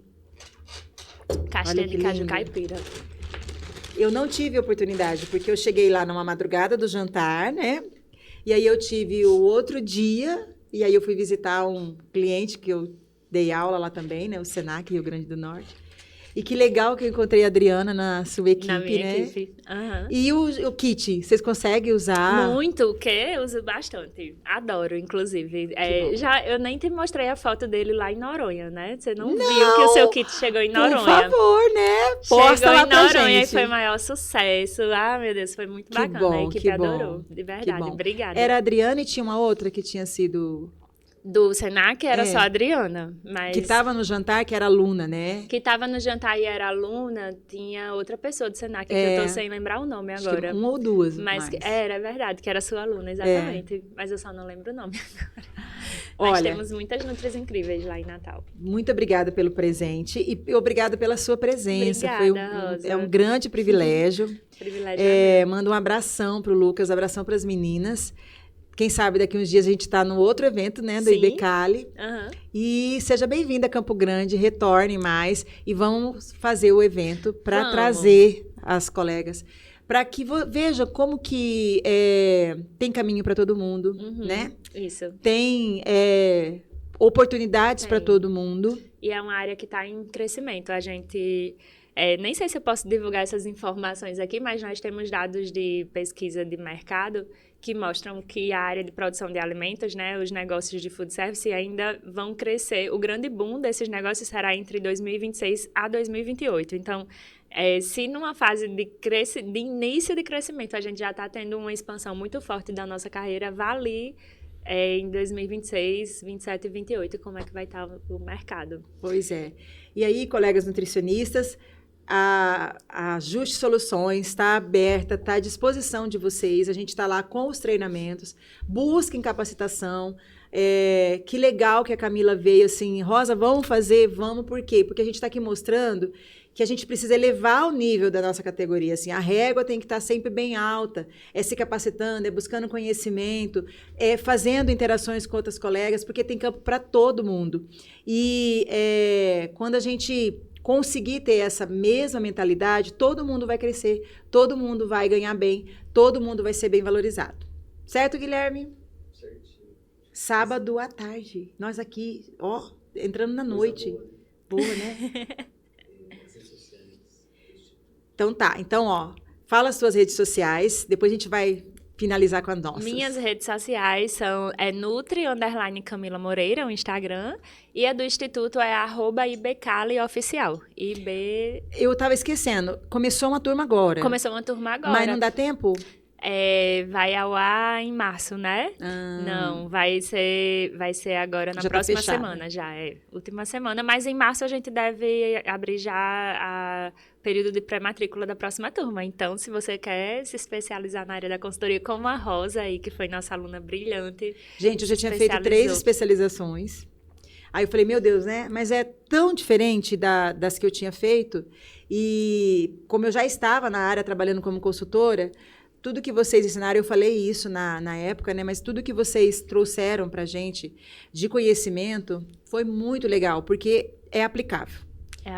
Castanha Olha que de caju lindo. caipira. Eu não tive oportunidade, porque eu cheguei lá numa madrugada do jantar, né? E aí eu tive o outro dia, e aí eu fui visitar um cliente que eu dei aula lá também, né? O Senac, Rio Grande do Norte. E que legal que eu encontrei a Adriana na sua equipe, Na minha né? equipe. Aham. E o kit, vocês conseguem usar? Muito, o quê? Eu uso bastante. Adoro, inclusive. Eu nem te mostrei a foto dele lá em Noronha, né? Você não viu que o seu kit chegou em Noronha. Por favor, né? Posta Chegou lá em pra Noronha gente. e foi o maior sucesso. Ah, meu Deus, foi muito Que bacana. bom, A equipe que bom. adorou, de verdade. bom. Obrigada. Era a Adriana e tinha uma outra que tinha sido... Do Senac era só a Adriana, mas... Que estava no jantar, que era aluna, né? Que tava no jantar e era aluna, tinha outra pessoa do Senac, que eu tô sem lembrar o nome Acho que agora. uma ou duas. Mas mais. é verdade, que era sua aluna, exatamente. Mas eu só não lembro o nome agora. Mas Olha, temos muitas nutris incríveis lá em Natal. muito obrigada pelo presente e obrigada pela sua presença. Obrigada, Rosa. É um grande privilégio. Privilégio é meu. Manda um abração para o Lucas, um abração para as meninas. Quem sabe daqui uns dias a gente está no outro evento, né, do Sim. IBCALI. Aham. E seja bem-vinda a Campo Grande, retorne mais e vamos fazer o evento para Vamos. trazer as colegas. Para que vejam como que tem caminho para todo mundo, né? Isso. Tem oportunidades para Tem. todo mundo. E é uma área que está em crescimento. A gente... nem sei se eu posso divulgar essas informações aqui, mas nós temos dados de pesquisa de mercado que mostram que a área de produção de alimentos, né, os negócios de food service ainda vão crescer. O grande boom desses negócios será entre 2026 a 2028. Então, se numa fase de início de crescimento a gente já está tendo uma expansão muito forte da nossa carreira, vale em 2026, 27 e 28, como é que vai estar o mercado. Pois é. E aí, colegas nutricionistas, a Juste Soluções está aberta, está à disposição de vocês. A gente está lá com os treinamentos. Busquem capacitação. Que legal que a Camila veio assim, Rosa, vamos fazer? Vamos, por quê? Porque a gente está aqui mostrando que a gente precisa elevar o nível da nossa categoria. Assim, a régua tem que estar sempre bem alta, se capacitando, buscando conhecimento, fazendo interações com outras colegas, porque tem campo para todo mundo. E quando a gente conseguir ter essa mesma mentalidade, todo mundo vai crescer, todo mundo vai ganhar bem, todo mundo vai ser bem valorizado. Certo, Guilherme? Certinho. Sábado à tarde. Nós aqui, entrando na noite. Boa, né? Então tá. Então, fala as suas redes sociais, depois a gente vai finalizar com as nossas. Minhas redes sociais são Nutri_Camila Moreira, o Instagram, e a do Instituto é @ibcalioficial. Eu tava esquecendo, começou uma turma agora. Começou uma turma agora. Mas não dá tempo? Vai ao ar em março, né? Não, vai ser agora na próxima semana, última semana. Mas em março a gente deve abrir já o período de pré-matrícula da próxima turma. Então, se você quer se especializar na área da consultoria, como a Rosa aí, que foi nossa aluna brilhante. Gente, eu já tinha feito 3 especializações. Aí eu falei, meu Deus, né? Mas é tão diferente das que eu tinha feito. E como eu já estava na área trabalhando como consultora, tudo que vocês ensinaram, eu falei isso na época, né? Mas tudo que vocês trouxeram para a gente de conhecimento foi muito legal, porque é aplicável.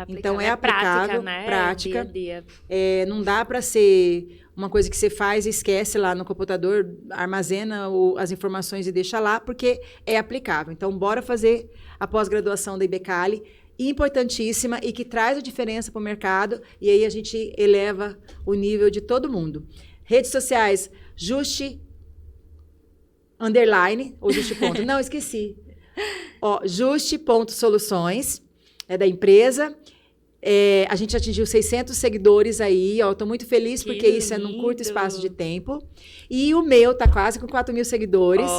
Então, é aplicável, prática, né? Prática. Dia a dia. Não dá para ser uma coisa que você faz e esquece lá no computador, armazena as informações e deixa lá, porque é aplicável. Então, bora fazer a pós-graduação da IBCALI, importantíssima e que traz a diferença para o mercado, e aí a gente eleva o nível de todo mundo. Redes sociais, Juste _ ou Juste ponto. Não, esqueci. Juste.soluções, é da empresa. A gente atingiu 600 seguidores aí, Estou muito feliz porque isso é num curto espaço de tempo. E o meu tá quase com 4.000 seguidores.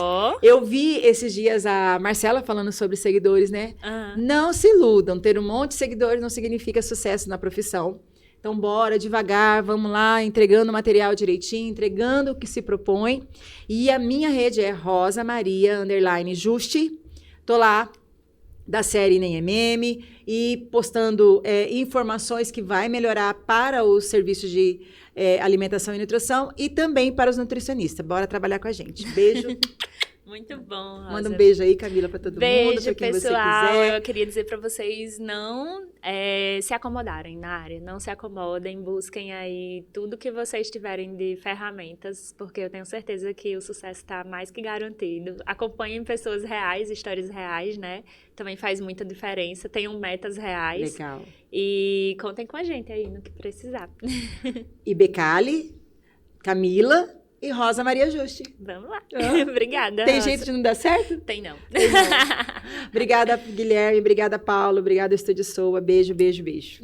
Eu vi esses dias a Marcela falando sobre seguidores, né? Não se iludam, ter um monte de seguidores não significa sucesso na profissão. Então, bora devagar, vamos lá, entregando o material direitinho, entregando o que se propõe. E a minha rede é Rosa Maria _Juste. Tô lá da série NEMM e postando informações que vai melhorar para os serviços de alimentação e nutrição e também para os nutricionistas. Bora trabalhar com a gente. Beijo. Muito bom, Rosa. Manda um beijo aí, Camila, para todo mundo. Beijo, quem pessoal. Você quiser. Eu queria dizer para vocês não se acomodarem na área. Não se acomodem, busquem aí tudo que vocês tiverem de ferramentas, porque eu tenho certeza que o sucesso está mais que garantido. Acompanhem pessoas reais, histórias reais, né? Também faz muita diferença. Tenham metas reais. Legal. E contem com a gente aí no que precisar. IBCALI, Camila e Rosa Maria Juste. Vamos lá. Obrigada, Tem Rosa. jeito de não dar certo? Tem não. Obrigada, Guilherme. Obrigada, Paulo. Obrigada, Estúdio Soa. Beijo, beijo, beijo.